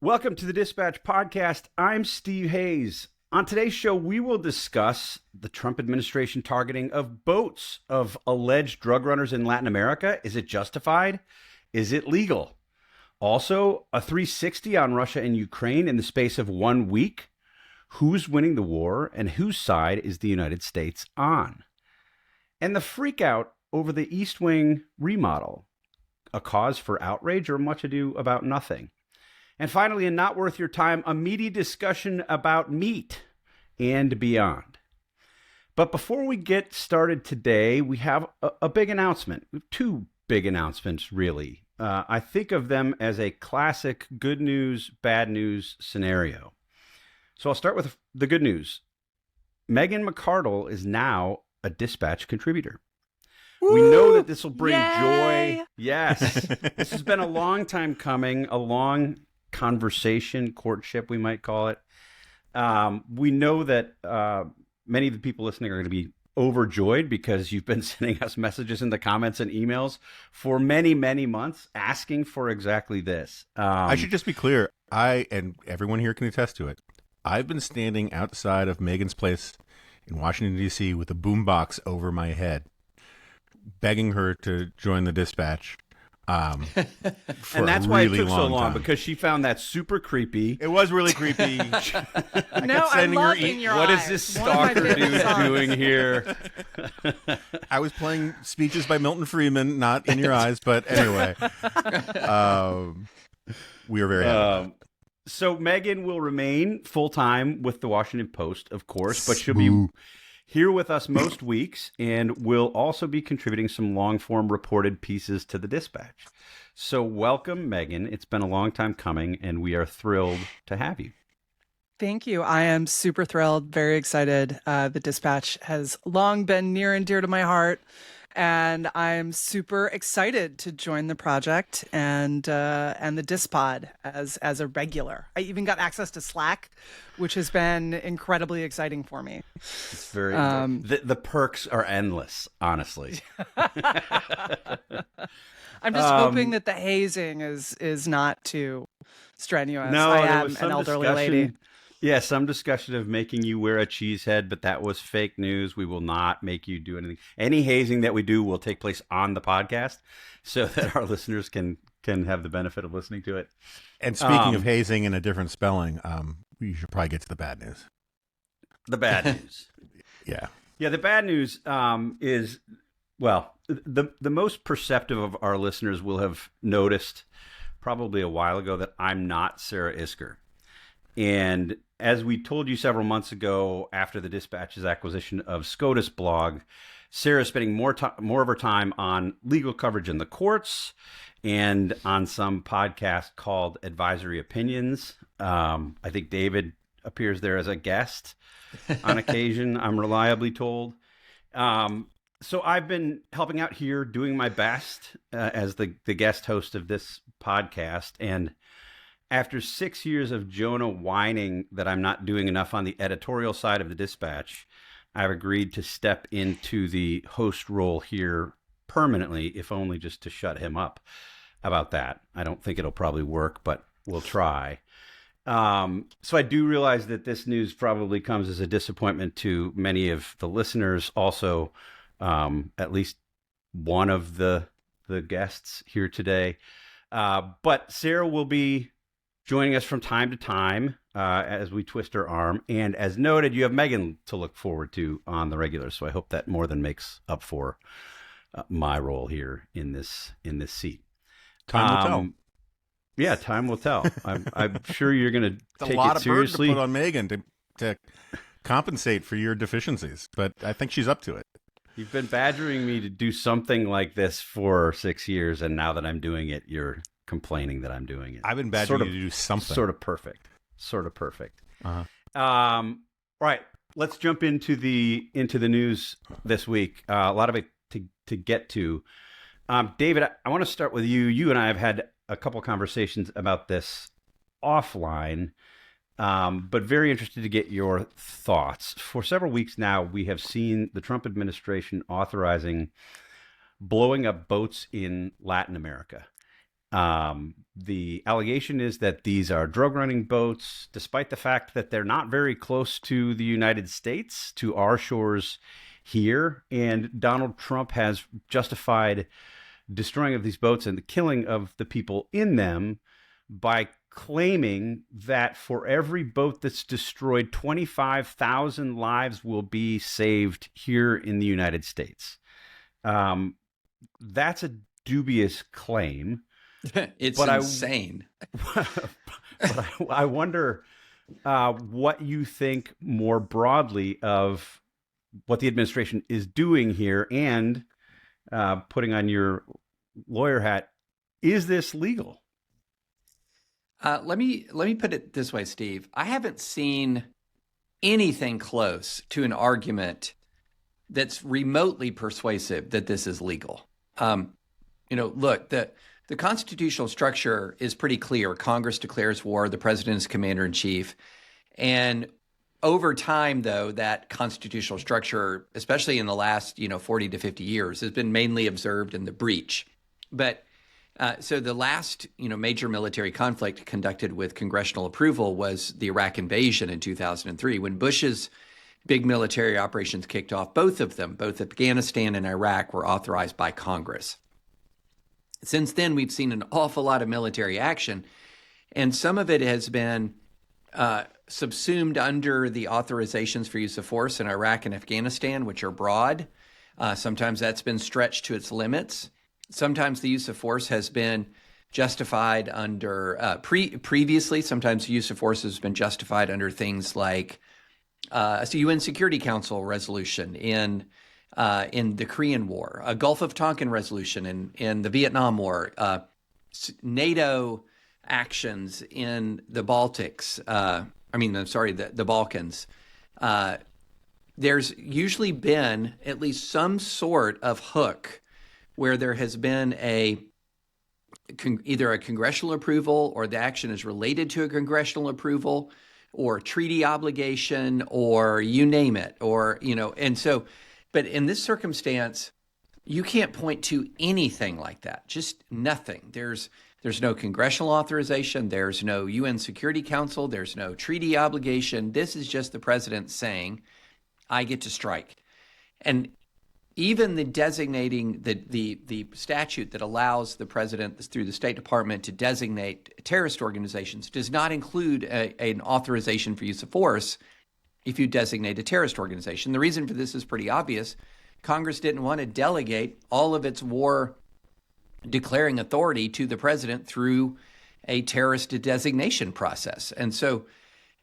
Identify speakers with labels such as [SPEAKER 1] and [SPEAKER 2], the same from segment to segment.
[SPEAKER 1] Welcome to the Dispatch Podcast. I'm Steve Hayes. On today's show, we will discuss the Trump administration targeting of boats of alleged drug runners in Latin America. Is it justified? Is it legal? Also, a 360 on Russia and Ukraine in the space of 1 week. Who's winning the war and whose side is the United States on? And the freak out over the East Wing remodel. A cause for outrage or much ado about nothing? And finally, and not worth your time, a meaty discussion about meat and beyond. But before we get started today, we have a big announcement. We have two big announcements, really. I think of them as a classic good news, bad news scenario. So I'll start with the good news. Megan McArdle is now a Dispatch contributor. Woo! We know that this will bring joy. Yes. This has been a long time coming, a long conversation, courtship, we might call it. We know that many of the people listening are going to be overjoyed because you've been sending us messages in the comments and emails for many, many months asking for exactly this.
[SPEAKER 2] I should just be clear. I, and everyone here can attest to it, I've been standing outside of Megan's place in Washington, D.C. with a boombox over my head, begging her to join the Dispatch.
[SPEAKER 1] And that's why it took so long, because she found that super creepy.
[SPEAKER 2] It was really creepy.
[SPEAKER 3] I'm loving your
[SPEAKER 1] What
[SPEAKER 3] eyes.
[SPEAKER 1] is this stalker dude doing here?
[SPEAKER 2] I was playing Speeches by Milton Friedman, not In Your Eyes, but anyway. We are very happy.
[SPEAKER 1] So Megan will remain full-time with the Washington Post, of course, but she'll be here with us most weeks, and will also be contributing some long-form reported pieces to the Dispatch. So welcome, Megan. It's been a long time coming, and we are thrilled to have you.
[SPEAKER 3] Thank you. I am super thrilled, very excited. The Dispatch has long been near and dear to my heart, and I'm super excited to join the project and the Dispod as a regular. I even got access to Slack, which has been incredibly exciting for me.
[SPEAKER 1] It's very the perks are endless, honestly.
[SPEAKER 3] I'm just hoping that the hazing is not too strenuous.
[SPEAKER 1] No,
[SPEAKER 3] I
[SPEAKER 1] there
[SPEAKER 3] am
[SPEAKER 1] was
[SPEAKER 3] an elderly lady.
[SPEAKER 1] Yeah, some discussion of making you wear a cheese head, but that was fake news. We will not make you do anything. Any hazing that we do will take place on the podcast so that our listeners can have the benefit of listening to it.
[SPEAKER 2] And speaking of hazing in a different spelling, we should probably get to the bad news.
[SPEAKER 1] The bad news.
[SPEAKER 2] Yeah.
[SPEAKER 1] Yeah, the bad news is, well, the most perceptive of our listeners will have noticed probably a while ago that I'm not Sarah Isker. And as we told you several months ago, after the Dispatch's acquisition of SCOTUS blog, Sarah's spending more of her time on legal coverage in the courts and on some podcast called Advisory Opinions. I think David appears there as a guest on occasion, I'm reliably told. So I've been helping out here, doing my best as the guest host of this podcast. And after 6 years of Jonah whining that I'm not doing enough on the editorial side of the Dispatch, I've agreed to step into the host role here permanently, if only just to shut him up about that. I don't think it'll probably work, but we'll try. So I do realize that this news probably comes as a disappointment to many of the listeners. Also, at least one of the guests here today. But Sarah will be joining us from time to time as we twist her arm. And as noted, you have Megan to look forward to on the regular. So I hope that more than makes up for my role here in this seat.
[SPEAKER 2] Time will tell.
[SPEAKER 1] Yeah, time will tell. I'm sure you're going to take
[SPEAKER 2] a lot
[SPEAKER 1] it
[SPEAKER 2] of
[SPEAKER 1] seriously.
[SPEAKER 2] burden to put on Megan to compensate for your deficiencies, but I think she's up to it.
[SPEAKER 1] You've been badgering me to do something like this for 6 years, and now that I'm doing it, you're complaining that I'm doing it.
[SPEAKER 2] I've been badgering you to do something.
[SPEAKER 1] Sort of perfect.
[SPEAKER 2] Uh-huh.
[SPEAKER 1] All right, let's jump into the news this week. A lot of it to get to. David, I want to start with you. You and I have had a couple conversations about this offline, but very interested to get your thoughts. For several weeks now, we have seen the Trump administration authorizing blowing up boats in Latin America. The allegation is that these are drug running boats, despite the fact that they're not very close to the United States, to our shores here. And Donald Trump has justified destroying of these boats and the killing of the people in them by claiming that for every boat that's destroyed, 25,000 lives will be saved here in the United States. That's a dubious claim.
[SPEAKER 4] It's
[SPEAKER 1] but
[SPEAKER 4] insane.
[SPEAKER 1] But I wonder what you think more broadly of what the administration is doing here, and putting on your lawyer hat, is this legal?
[SPEAKER 4] Let me put it this way, Steve. I haven't seen anything close to an argument that's remotely persuasive that this is legal. Look, the constitutional structure is pretty clear. Congress declares war, the president is commander in chief. And over time, though, that constitutional structure, especially in the last 40 to 50 years, has been mainly observed in the breach. But so the last major military conflict conducted with congressional approval was the Iraq invasion in 2003, when Bush's big military operations kicked off. Both of them, both Afghanistan and Iraq, were authorized by Congress. Since then, we've seen an awful lot of military action, and some of it has been subsumed under the authorizations for use of force in Iraq and Afghanistan, which are broad. Sometimes that's been stretched to its limits. Sometimes the use of force has been justified under previously. Sometimes the use of force has been justified under things like a UN Security Council resolution in the Korean War, a Gulf of Tonkin resolution in the Vietnam War, NATO actions in the Baltics. The Balkans. There's usually been at least some sort of hook where there has been either a congressional approval, or the action is related to a congressional approval, or treaty obligation, or you name it, but in this circumstance, you can't point to anything like that. Just nothing. There's no congressional authorization. There's no UN Security Council. There's no treaty obligation. This is just the president saying, I get to strike. And even the designating the statute that allows the president through the State Department to designate terrorist organizations does not include an authorization for use of force if you designate a terrorist organization. The reason for this is pretty obvious. Congress didn't want to delegate all of its war declaring authority to the president through a terrorist designation process. And so,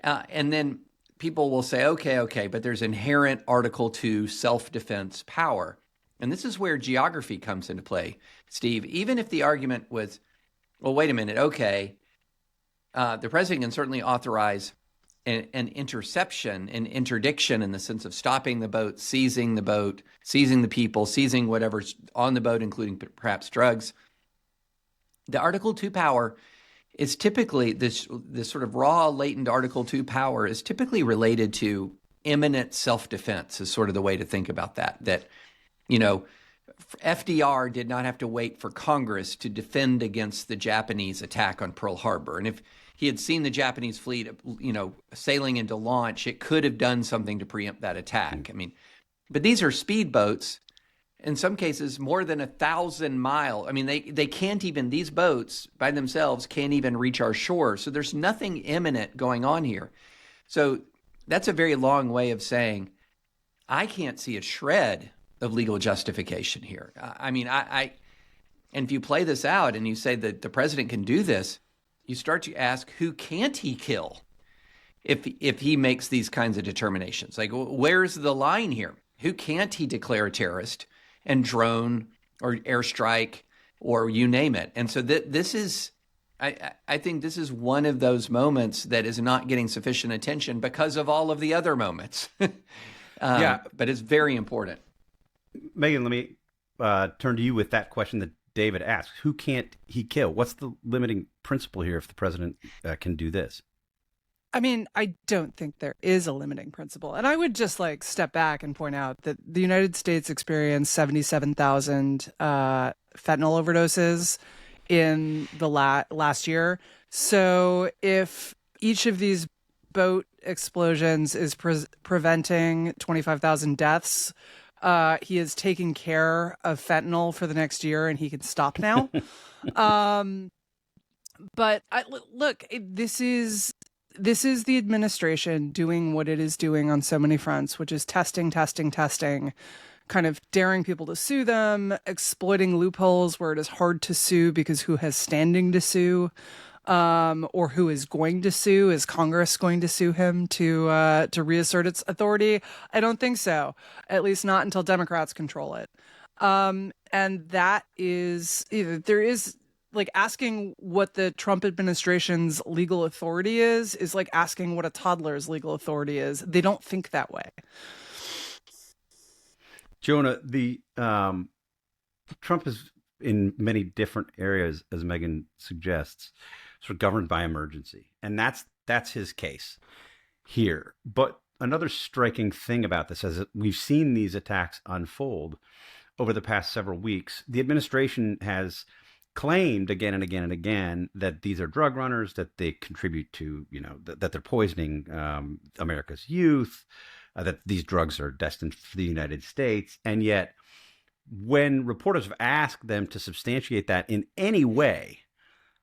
[SPEAKER 4] and then people will say, okay, but there's inherent Article 2 self-defense power. And this is where geography comes into play, Steve. Even if the argument was, well, wait a minute, okay, the president can certainly authorize an interception, an interdiction in the sense of stopping the boat, seizing the people, seizing whatever's on the boat, including perhaps drugs. The Article 2 power is typically, this sort of raw, latent Article 2 power is typically related to imminent self-defense, is sort of the way to think about that. That, FDR did not have to wait for Congress to defend against the Japanese attack on Pearl Harbor. And if he had seen the Japanese fleet, sailing into launch, it could have done something to preempt that attack. But these are speedboats, in some cases more than 1,000 miles. They can't even, these boats by themselves can't even reach our shore. So there's nothing imminent going on here. So that's a very long way of saying, I can't see a shred of legal justification here. And if you play this out and you say that the president can do this, you start to ask, who can't he kill if he makes these kinds of determinations? Like, where's the line here? Who can't he declare a terrorist and drone or airstrike or you name it? And so this is, I think this is one of those moments that is not getting sufficient attention because of all of the other moments. But it's very important.
[SPEAKER 1] Megan, let me turn to you with that question that David asked. Who can't he kill? What's the limiting principle here if the president can do this?
[SPEAKER 3] I don't think there is a limiting principle. And I would just step back and point out that the United States experienced 77,000 fentanyl overdoses in the last year. So if each of these boat explosions is preventing 25,000 deaths, he is taking care of fentanyl for the next year, and he can stop now. But look, this is the administration doing what it is doing on so many fronts, which is testing, kind of daring people to sue them, exploiting loopholes where it is hard to sue because who has standing to sue, or who is going to sue? Is Congress going to sue him to reassert its authority? I don't think so. At least not until Democrats control it. And that is, there is, like, asking what the Trump administration's legal authority is like asking what a toddler's legal authority is. They don't think that way.
[SPEAKER 1] Jonah, the Trump is in many different areas, as Megan suggests, sort of governed by emergency, and that's his case here. But another striking thing about this, as we've seen these attacks unfold over the past several weeks, the administration has claimed again and again and again that these are drug runners, that they contribute to, that they're poisoning America's youth, that these drugs are destined for the United States. And yet, when reporters have asked them to substantiate that in any way,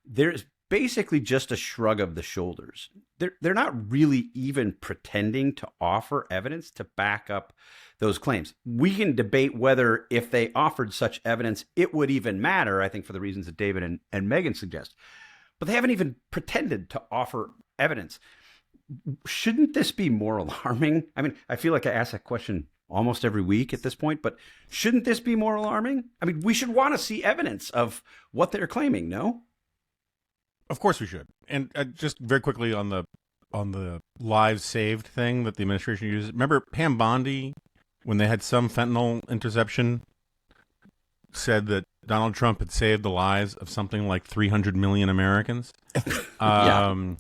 [SPEAKER 1] there's basically just a shrug of the shoulders. They're not really even pretending to offer evidence to back up those claims. We can debate whether, if they offered such evidence, it would even matter, I think, for the reasons that David and Megan suggest. But they haven't even pretended to offer evidence. Shouldn't this be more alarming? I mean, I feel like I ask that question almost every week at this point, but shouldn't this be more alarming? I mean, we should want to see evidence of what they're claiming, no?
[SPEAKER 2] Of course we should. And just very quickly on the lives saved thing that the administration uses. Remember Pam Bondi, when they had some fentanyl interception, said that Donald Trump had saved the lives of something like 300 million Americans? And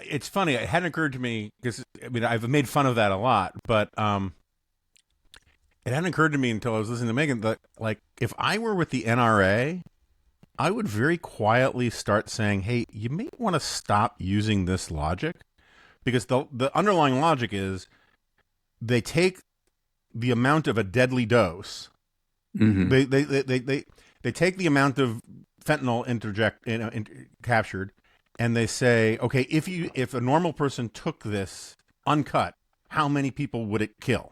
[SPEAKER 2] it's funny. It hadn't occurred to me, because I mean, I've made fun of that a lot, but it hadn't occurred to me until I was listening to Megan that, like, if I were with the NRA, I would very quietly start saying, hey, you may want to stop using this logic, because the underlying logic is they take the amount of a deadly dose. Mm-hmm. They take the amount of fentanyl captured, and they say, okay, if a normal person took this uncut, how many people would it kill?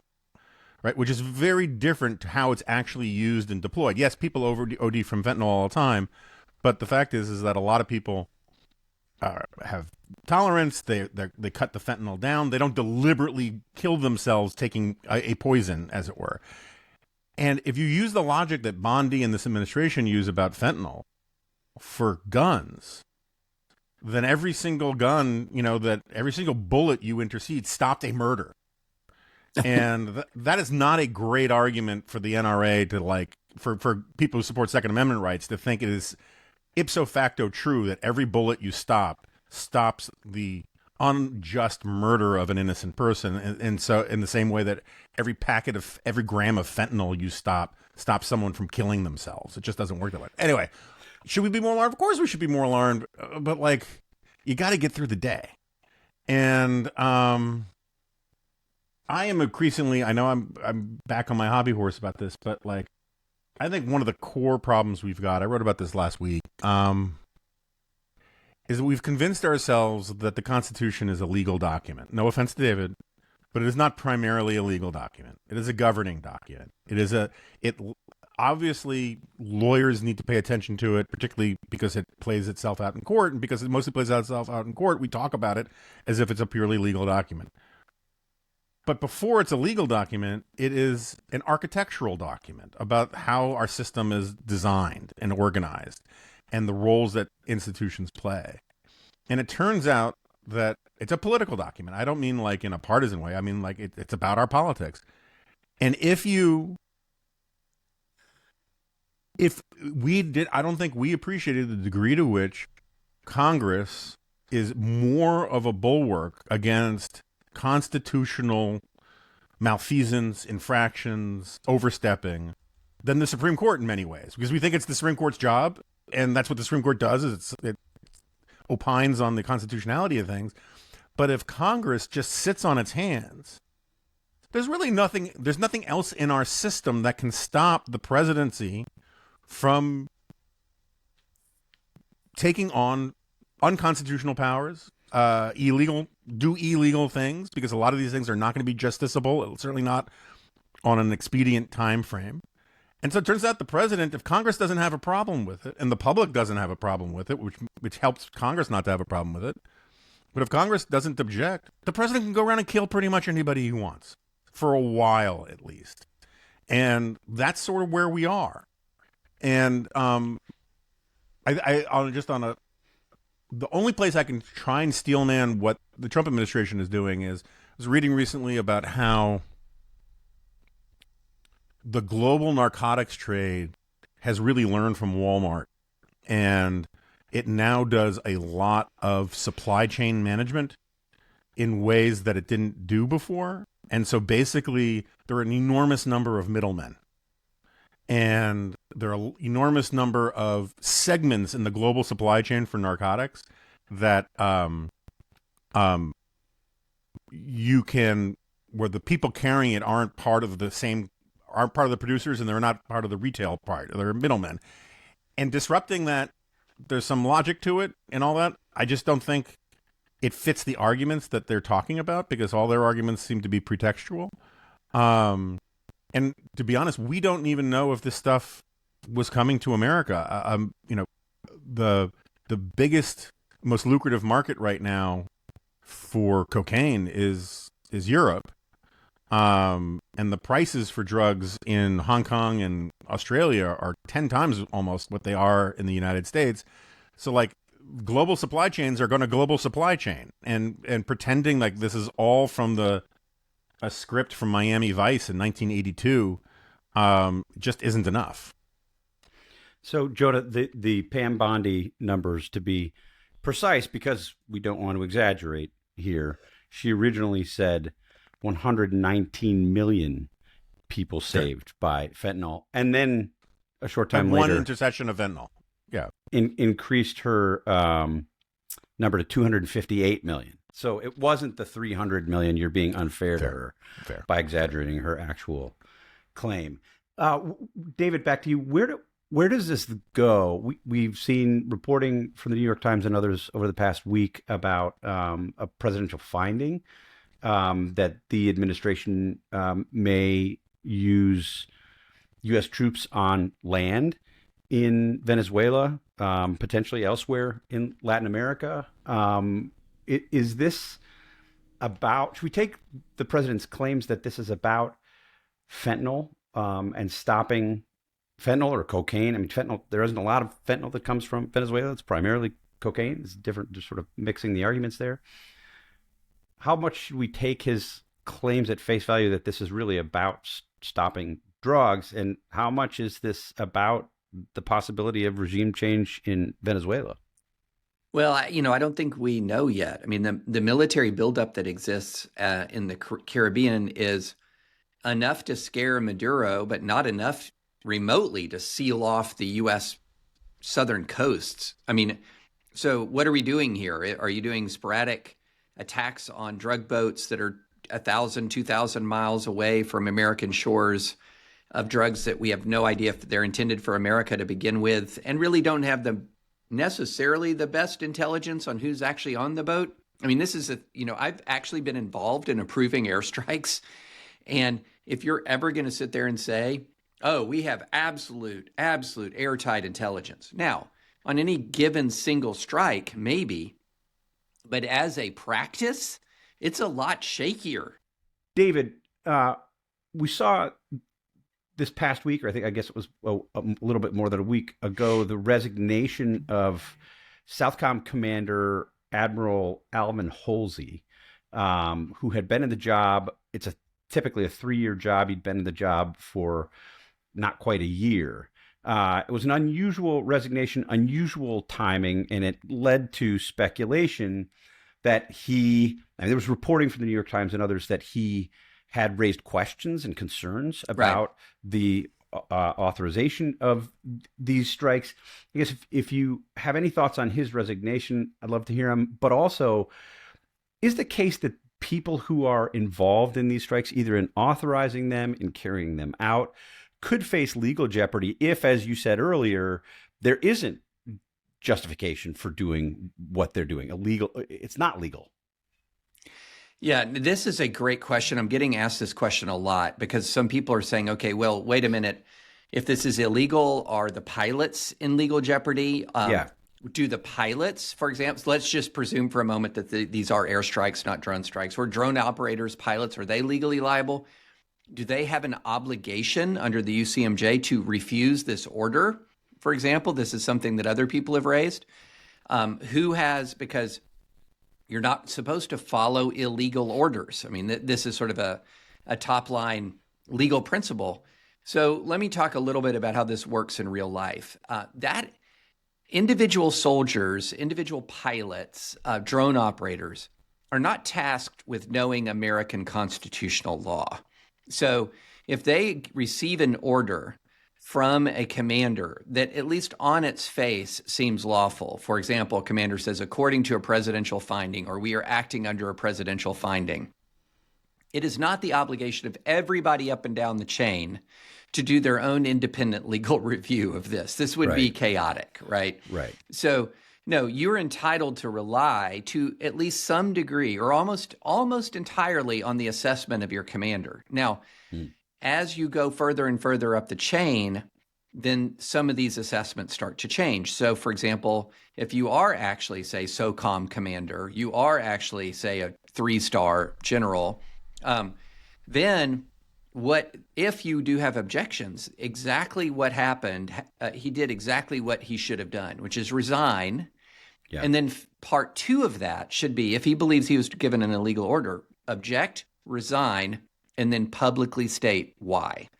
[SPEAKER 2] Right, which is very different to how it's actually used and deployed. Yes, people OD from fentanyl all the time, but the fact is that a lot of people have tolerance. They cut the fentanyl down. They don't deliberately kill themselves taking a poison, as it were. And if you use the logic that Bondi and this administration use about fentanyl for guns, then every single gun, every single bullet you intercede stopped a murder. And that is not a great argument for the NRA to, like, for people who support Second Amendment rights to think it is ipso facto true that every bullet you stops the unjust murder of an innocent person. And so in the same way that every gram of fentanyl you stops someone from killing themselves. It just doesn't work that way. Anyway, should we be more alarmed? Of course we should be more alarmed, but, like, you got to get through the day. And I am increasingly, I know I'm back on my hobby horse about this, but, like, I think one of the core problems we've got, I wrote about this last week, is that we've convinced ourselves that the Constitution is a legal document. No offense to David, but it is not primarily a legal document. It is a governing document. Obviously, lawyers need to pay attention to it, particularly because it plays itself out in court, and because it mostly plays itself out in court, we talk about it as if it's a purely legal document. But before it's a legal document, it is an architectural document about how our system is designed and organized and the roles that institutions play. And it turns out that it's a political document. I don't mean like in a partisan way. I mean like it's about our politics. And I don't think we appreciated the degree to which Congress is more of a bulwark against constitutional malfeasance, infractions, overstepping than the Supreme Court in many ways, because we think it's the Supreme Court's job, and that's what the Supreme Court does, is it opines on the constitutionality of things. But if Congress just sits on its hands, there's nothing else in our system that can stop the presidency from taking on unconstitutional powers, illegal things, because a lot of these things are not going to be justiciable, certainly not on an expedient time frame. And so it turns out the president, if Congress doesn't have a problem with it, and the public doesn't have a problem with it, which helps Congress not to have a problem with it, but if Congress doesn't object, the president can go around and kill pretty much anybody he wants, for a while at least. And that's sort of where we are. And the only place I can try and steel man what the Trump administration is doing is, I was reading recently about how the global narcotics trade has really learned from Walmart, and it now does a lot of supply chain management in ways that it didn't do before. And so basically there are an enormous number of middlemen, and there are an enormous number of segments in the global supply chain for narcotics that where the people carrying it aren't part of the producers, and they're not part of the retail part. They're middlemen. And disrupting that, there's some logic to it and all that. I just don't think it fits the arguments that they're talking about, because all their arguments seem to be pretextual. And to be honest, we don't even know if this stuff was coming to America. The biggest, most lucrative market right now for cocaine is Europe. And the prices for drugs in Hong Kong and Australia are 10 times almost what they are in the United States. So like, global supply chains are going to global supply chain, and pretending like this is all from a script from Miami Vice in 1982 just isn't enough.
[SPEAKER 1] So, Jonah, the Pam Bondi numbers, to be precise, because we don't want to exaggerate here, she originally said 119 million people saved by fentanyl, and then a short time later,
[SPEAKER 2] one intersection of fentanyl,
[SPEAKER 1] increased her number to 258 million. So it wasn't the 300 million. You're being unfair to her by exaggerating her actual claim. David, back to you. Where does this go? We've seen reporting from the New York Times and others over the past week about a presidential finding that the administration may use U.S. troops on land in Venezuela, potentially elsewhere in Latin America. Is this about, should we take the president's claims that this is about fentanyl and stopping fentanyl or cocaine? I mean, fentanyl, there isn't a lot of fentanyl that comes from Venezuela. It's primarily cocaine. It's different, just sort of mixing the arguments there. How much should we take his claims at face value that this is really about stopping drugs? And how much is this about the possibility of regime change in Venezuela?
[SPEAKER 4] Well, I don't think we know yet. I mean, the military buildup that exists in the Caribbean is enough to scare Maduro, but not enough remotely to seal off the U.S. southern coasts. I mean, so what are we doing here? Are you doing sporadic attacks on drug boats that are 1,000, 2,000 miles away from American shores of drugs that we have no idea if they're intended for America to begin with, and really don't have necessarily the best intelligence on who's actually on the boat? I mean, this is I've actually been involved in approving airstrikes. And if you're ever going to sit there and say, oh, we have absolute airtight intelligence. Now, on any given single strike, maybe, but as a practice, it's a lot shakier.
[SPEAKER 1] David, we saw this past week, or I guess it was a little bit more than a week ago, the resignation of Southcom Commander Admiral Alvin Holsey, who had been in the job. It's typically a 3-year job. He'd been in the job for not quite a year. It was an unusual resignation, unusual timing, and it led to speculation that there was reporting from the New York Times and others that he had raised questions and concerns about the authorization of these strikes. I guess if you have any thoughts on his resignation, I'd love to hear them. But also, is the case that people who are involved in these strikes, either in authorizing them, in carrying them out, could face legal jeopardy if, as you said earlier, there isn't justification for doing what they're doing? It's not legal.
[SPEAKER 4] Yeah, this is a great question. I'm getting asked this question a lot because some people are saying, okay, well, wait a minute. If this is illegal, are the pilots in legal jeopardy? Do the pilots, for example, let's just presume for a moment that these are airstrikes, not drone strikes, or drone operators, pilots, are they legally liable? Do they have an obligation under the UCMJ to refuse this order? For example, this is something that other people have raised. Because you're not supposed to follow illegal orders. I mean, this is sort of a top line legal principle. So let me talk a little bit about how this works in real life. That individual soldiers, individual pilots, drone operators are not tasked with knowing American constitutional law. So if they receive an order from a commander that at least on its face seems lawful. For example, a commander says, according to a presidential finding, or we are acting under a presidential finding. It is not the obligation of everybody up and down the chain to do their own independent legal review of this. This would be chaotic, right?
[SPEAKER 1] Right.
[SPEAKER 4] So, no, you're entitled to rely to at least some degree or almost entirely on the assessment of your commander. Now, as you go further and further up the chain, then some of these assessments start to change. So, for example, if you are actually, say, SOCOM commander, you are actually, say, a 3-star general, then what if you do have objections? Exactly what happened, he did exactly what he should have done, which is resign. Yeah. And then part 2 of that should be, if he believes he was given an illegal order, object, resign, and then publicly state why.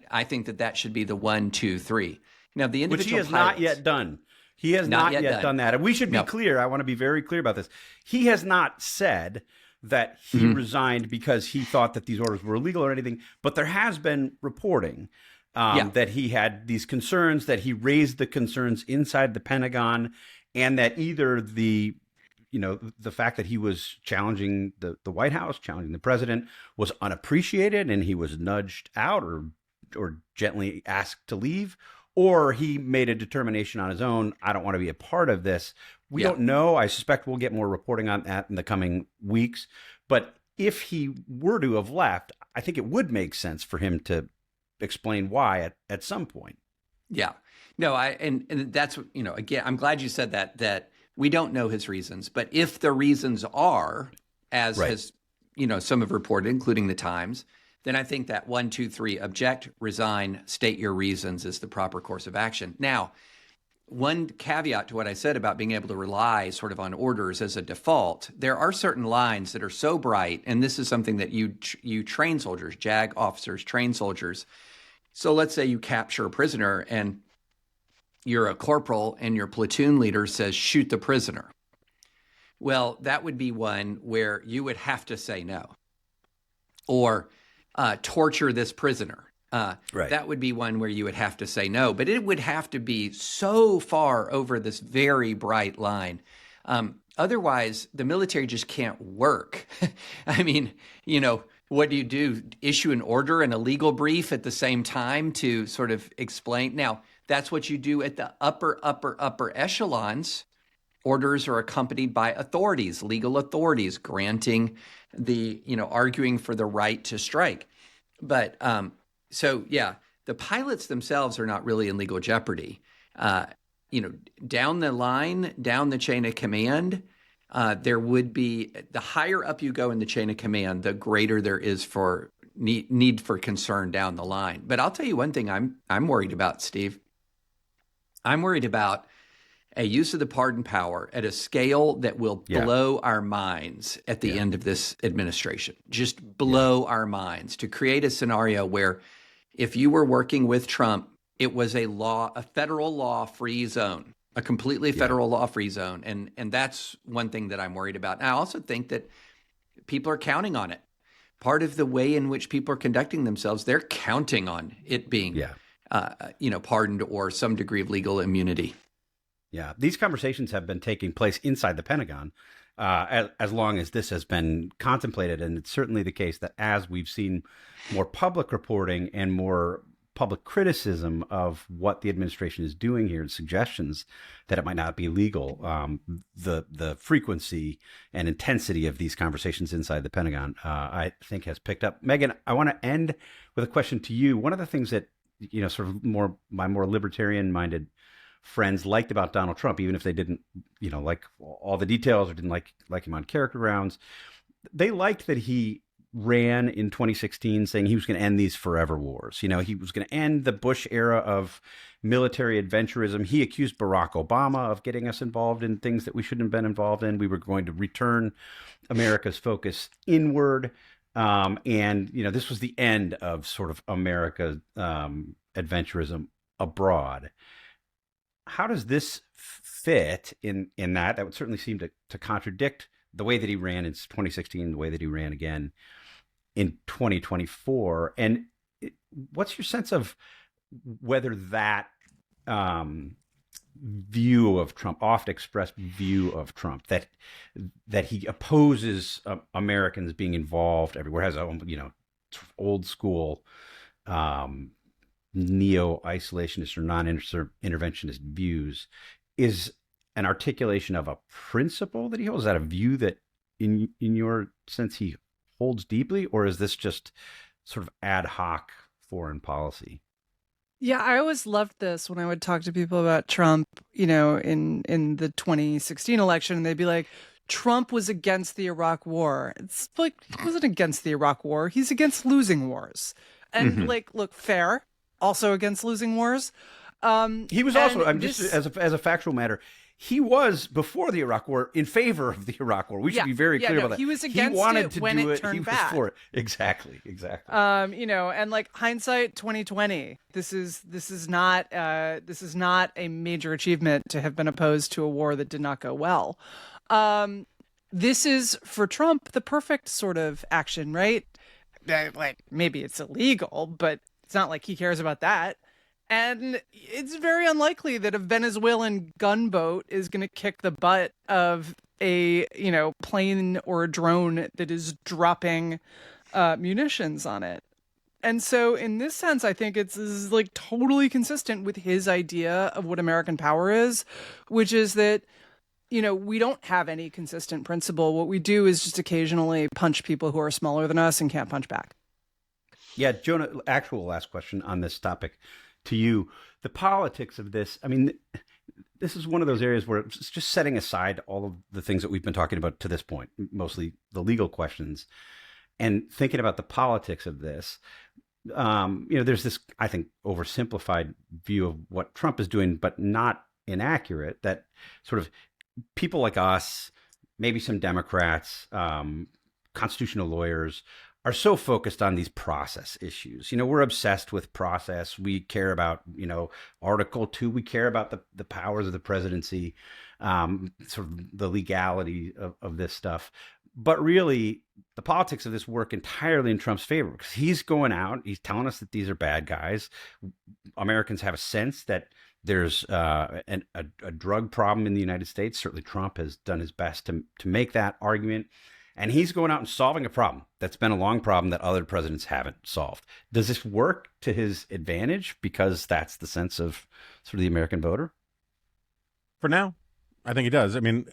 [SPEAKER 4] I think that should be the 1, 2, 3. Now, the individual
[SPEAKER 1] which he has
[SPEAKER 4] pilots,
[SPEAKER 1] not yet done. He has not yet done that. And we should be clear. I want to be very clear about this. He has not said that he resigned because he thought that these orders were illegal or anything, but there has been reporting that he had these concerns, that he raised the concerns inside the Pentagon, and that either the fact that he was challenging the White House, challenging the president, was unappreciated and he was nudged out or gently asked to leave, or he made a determination on his own, I don't want to be a part of this. We don't know. I suspect we'll get more reporting on that in the coming weeks. But if he were to have left, I think it would make sense for him to explain why at some point. Yeah.
[SPEAKER 4] No, and that's, again, I'm glad you said that we don't know his reasons. But if the reasons are, as has, some have reported, including the Times, then I think that 1, 2, 3, object, resign, state your reasons is the proper course of action. Now, one caveat to what I said about being able to rely sort of on orders as a default, there are certain lines that are so bright, and this is something that you train soldiers, JAG officers train soldiers. So let's say you capture a prisoner and you're a corporal and your platoon leader says, shoot the prisoner. Well, that would be one where you would have to say no. Or torture this prisoner. That would be one where you would have to say no, but it would have to be so far over this very bright line. Otherwise, the military just can't work. I mean, what do you do? Issue an order and a legal brief at the same time to sort of explain? Now, that's what you do at the upper echelons. Orders are accompanied by authorities, legal authorities, granting arguing for the right to strike. But so, the pilots themselves are not really in legal jeopardy. Down the line, down the chain of command, there would be, the higher up you go in the chain of command, the greater there is for need for concern down the line. But I'll tell you one thing I'm worried about, Steve. I'm worried about a use of the pardon power at a scale that will blow our minds at the end of this administration. Just blow our minds, to create a scenario where if you were working with Trump, it was a federal law-free zone, a completely federal law-free zone. And that's one thing that I'm worried about. And I also think that people are counting on it. part of the way in which people are conducting themselves, they're counting on it being, pardoned or some degree of legal immunity.
[SPEAKER 1] Yeah, these conversations have been taking place inside the Pentagon as long as this has been contemplated. And it's certainly the case that as we've seen more public reporting and more public criticism of what the administration is doing here and suggestions that it might not be legal, the frequency and intensity of these conversations inside the Pentagon, I think has picked up. Megan, I want to end with a question to you. One of the things that, sort of my more libertarian minded friends liked about Donald Trump, even if they didn't, like all the details or didn't like him on character grounds, they liked that he ran in 2016 saying he was going to end these forever wars. He was going to end the Bush era of military adventurism. He accused Barack Obama of getting us involved in things that we shouldn't have been involved in. We were going to return America's focus inward. And this was the end of sort of America adventurism abroad. How does this fit in that? That would certainly seem to contradict the way that he ran in 2016, the way that he ran again in 2024. And what's your sense of whether that view of Trump, oft expressed view of Trump, that he opposes Americans being involved everywhere, has sort of old school neo-isolationist or non-interventionist views, is an articulation of a principle that he holds? Is that a view that in your sense he holds deeply, or is this just sort of ad hoc foreign policy?
[SPEAKER 3] Yeah, I always loved this when I would talk to people about Trump, in the 2016 election, and they'd be like, Trump was against the Iraq War. It's like, he wasn't against the Iraq War. He's against losing wars. And look, fair, also against losing wars.
[SPEAKER 1] He was also, just as a factual matter, he was, before the Iraq War, in favor of the Iraq War. We should be very clear about that.
[SPEAKER 3] He was against it when it turned bad.
[SPEAKER 1] For it. Exactly.
[SPEAKER 3] And like hindsight 2020, this is not a major achievement to have been opposed to a war that did not go well. This is, for Trump, the perfect sort of action, right? Like, maybe it's illegal, but it's not like he cares about that. And it's very unlikely that a Venezuelan gunboat is going to kick the butt of a, plane or a drone that is dropping munitions on it. And so in this sense, I think this is like totally consistent with his idea of what American power is, which is that, we don't have any consistent principle. What we do is just occasionally punch people who are smaller than us and can't punch back.
[SPEAKER 1] Yeah, Jonah, actual last question on this topic to you. The politics of this, I mean, this is one of those areas where it's just setting aside all of the things that we've been talking about to this point, mostly the legal questions, and thinking about the politics of this. There's this, I think, oversimplified view of what Trump is doing, but not inaccurate, that sort of people like us, maybe some Democrats, constitutional lawyers, are so focused on these process issues. We're obsessed with process. We care about, Article 2. We care about the powers of the presidency, sort of the legality of this stuff. But really, the politics of this work entirely in Trump's favor, because he's going out, he's telling us that these are bad guys. Americans have a sense that there's a drug problem in the United States. Certainly Trump has done his best to make that argument. And he's going out and solving a problem that's been a long problem that other presidents haven't solved. Does this work to his advantage because that's the sense of sort of the American voter?
[SPEAKER 2] For now, I think it does. I mean,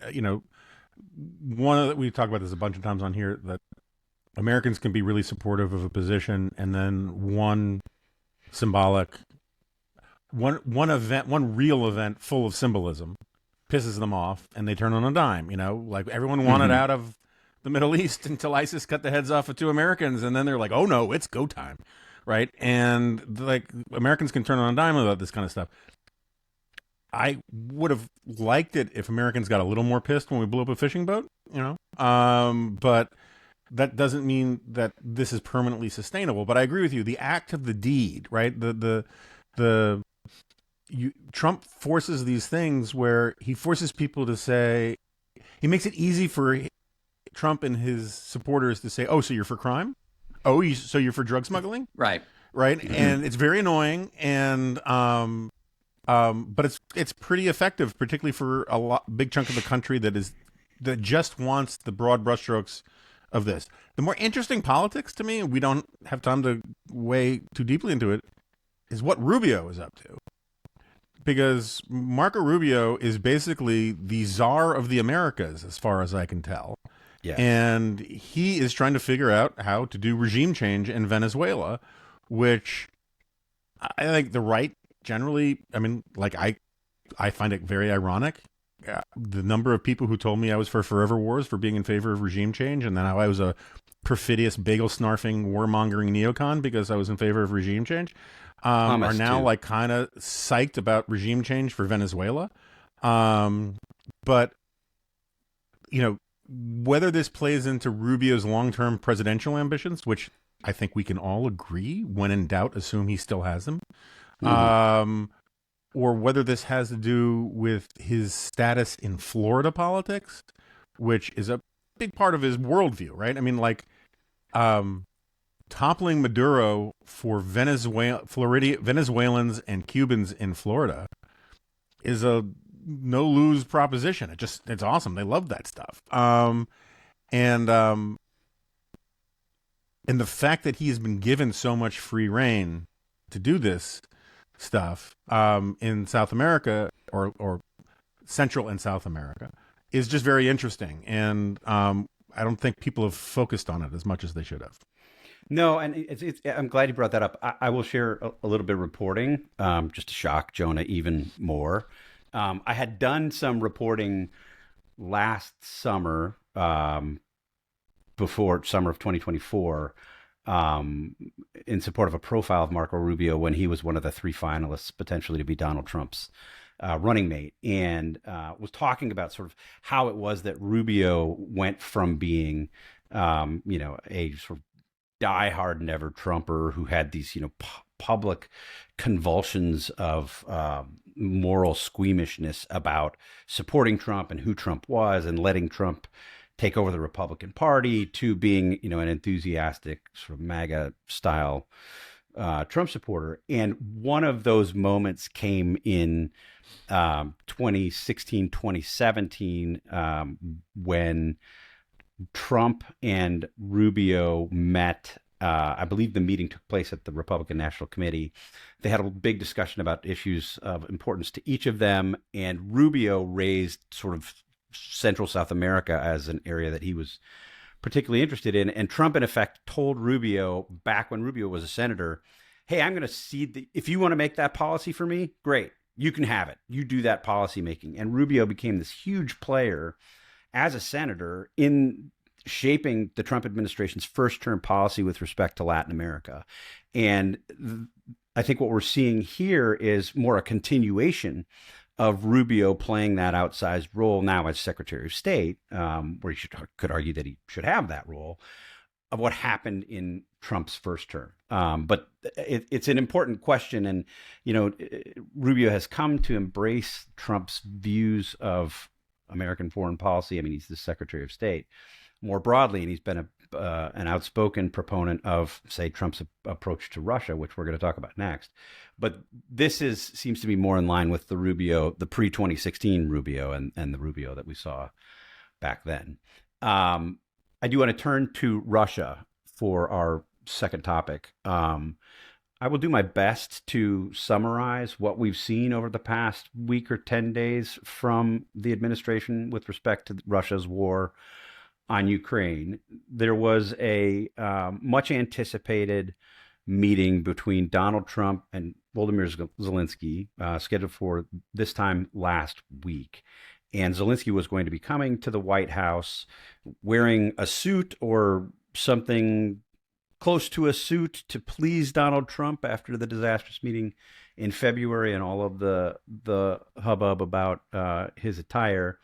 [SPEAKER 2] we talk about this a bunch of times on here, that Americans can be really supportive of a position, and then one real event full of symbolism pisses them off, and they turn on a dime. Like everyone wanted out of the Middle East until ISIS cut the heads off of 2 Americans, and then they're like, oh no, it's go time, right? And like Americans can turn on a dime about this kind of stuff. I would have liked it if Americans got a little more pissed when we blew up a fishing boat, but that doesn't mean that this is permanently sustainable. But I agree with you. The act of the deed, right? Trump forces these things where he forces people to say, he makes it easy for Trump and his supporters to say, oh, so you're for crime? Oh, so you're for drug smuggling?
[SPEAKER 4] Right.
[SPEAKER 2] Right. And it's very annoying. And, but it's pretty effective, particularly for big chunk of the country that just wants the broad brushstrokes of this. The more interesting politics to me, we don't have time to weigh too deeply into it, is what Rubio is up to. Because Marco Rubio is basically the czar of the Americas, as far as I can tell.
[SPEAKER 1] Yes.
[SPEAKER 2] And he is trying to figure out how to do regime change in Venezuela, which I think the right generally, I mean, like I find it very ironic. The number of people who told me I was for forever wars for being in favor of regime change, and then how I was a perfidious, bagel-snarfing, warmongering neocon because I was in favor of regime change, are now like kind of psyched about regime change for Venezuela. But, you know, whether this plays into Rubio's long-term presidential ambitions, which I think we can all agree, when in doubt, assume he still has them, or whether this has to do with his status in Florida politics, which is a big part of his worldview, right? I mean, like, toppling Maduro for Venezuelans and Cubans in Florida is a no-lose proposition. It's awesome. They love that stuff. And the fact that he has been given so much free reign to do this stuff in South America or Central and South America is just very interesting. And I don't think people have focused on it as much as they should have.
[SPEAKER 1] No, and I'm glad you brought that up. I will share a little bit of reporting just to shock Jonah even more. I had done some reporting last summer, before summer of 2024, in support of a profile of Marco Rubio when he was one of the 3 finalists potentially to be Donald Trump's running mate, and was talking about sort of how it was that Rubio went from being, a sort of diehard never Trumper who had these, public convulsions of moral squeamishness about supporting Trump and who Trump was and letting Trump take over the Republican Party, to being, an enthusiastic sort of MAGA style Trump supporter. And one of those moments came in 2016, 2017, when Trump and Rubio met. I believe the meeting took place at the Republican National Committee. They had a big discussion about issues of importance to each of them, and Rubio raised sort of Central South America as an area that he was particularly interested in. And Trump, in effect, told Rubio back when Rubio was a senator, hey, I'm going to cede if you want to make that policy for me, great, you can have it. You do that policy making. And Rubio became this huge player as a senator in shaping the Trump administration's first term policy with respect to Latin America. And I think what we're seeing here is more a continuation of Rubio playing that outsized role now as Secretary of State, where you could argue that he should have that role, of what happened in Trump's first term. But it's an important question. And, Rubio has come to embrace Trump's views of American foreign policy. I mean, he's the Secretary of State more broadly, and he's been an outspoken proponent of, say, Trump's approach to Russia, which we're going to talk about next. But this seems to be more in line with the Rubio, the pre-2016 Rubio, and the Rubio that we saw back then. I do want to turn to Russia for our second topic. I will do my best to summarize what we've seen over the past week or 10 days from the administration with respect to Russia's war on Ukraine. There was a much anticipated meeting between Donald Trump and Volodymyr Zelensky, scheduled for this time last week. And Zelensky was going to be coming to the White House wearing a suit or something close to a suit to please Donald Trump after the disastrous meeting in February and all of the hubbub about his attire.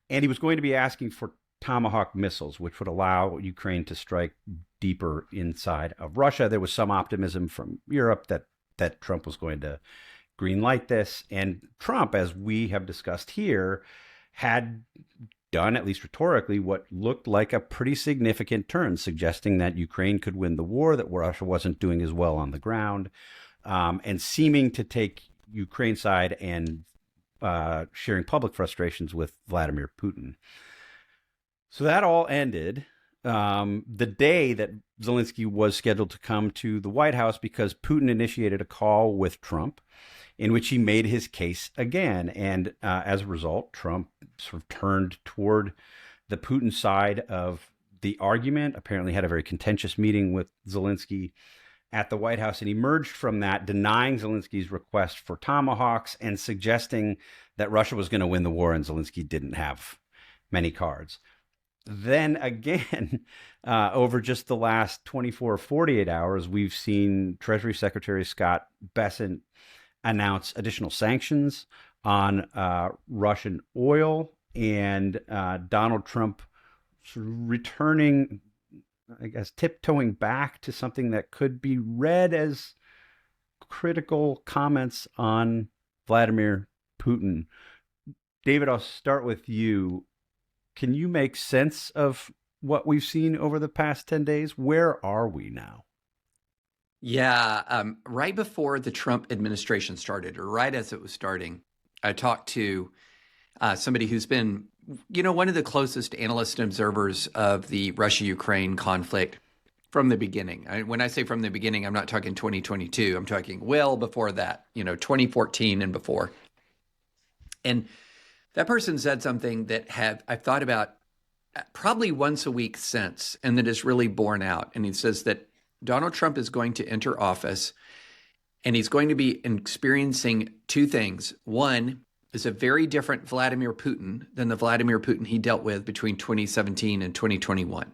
[SPEAKER 1] And he was going to be asking for Tomahawk missiles, which would allow Ukraine to strike deeper inside of Russia. There was some optimism from Europe that Trump was going to green light this. And Trump, as we have discussed here, had done, at least rhetorically, what looked like a pretty significant turn, suggesting that Ukraine could win the war, that Russia wasn't doing as well on the ground, and seeming to take Ukraine's side and sharing public frustrations with Vladimir Putin. So that all ended the day that Zelensky was scheduled to come to the White House, because Putin initiated a call with Trump in which he made his case again. And as a result, Trump sort of turned toward the Putin side of the argument, apparently had a very contentious meeting with Zelensky at the White House, and emerged from that denying Zelensky's request for tomahawks and suggesting that Russia was going to win the war and Zelensky didn't have many cards. Then again, over just the last 24 or 48 hours, we've seen Treasury Secretary Scott Bessent announce additional sanctions on Russian oil, and Donald Trump sort of returning, I guess, tiptoeing back to something that could be read as critical comments on Vladimir Putin. David, I'll start with you. Can you make sense of what we've seen over the past 10 days? Where are we now?
[SPEAKER 4] Yeah, right before the Trump administration started, or right as it was starting, I talked to somebody who's been, one of the closest analysts and observers of the Russia-Ukraine conflict from the beginning. When I say from the beginning, I'm not talking 2022. I'm talking well before that, 2014 and before. And that person said something that I've thought about probably once a week since, and that is really borne out. And he says that Donald Trump is going to enter office, and he's going to be experiencing two things. One is a very different Vladimir Putin than the Vladimir Putin he dealt with between 2017 and 2021.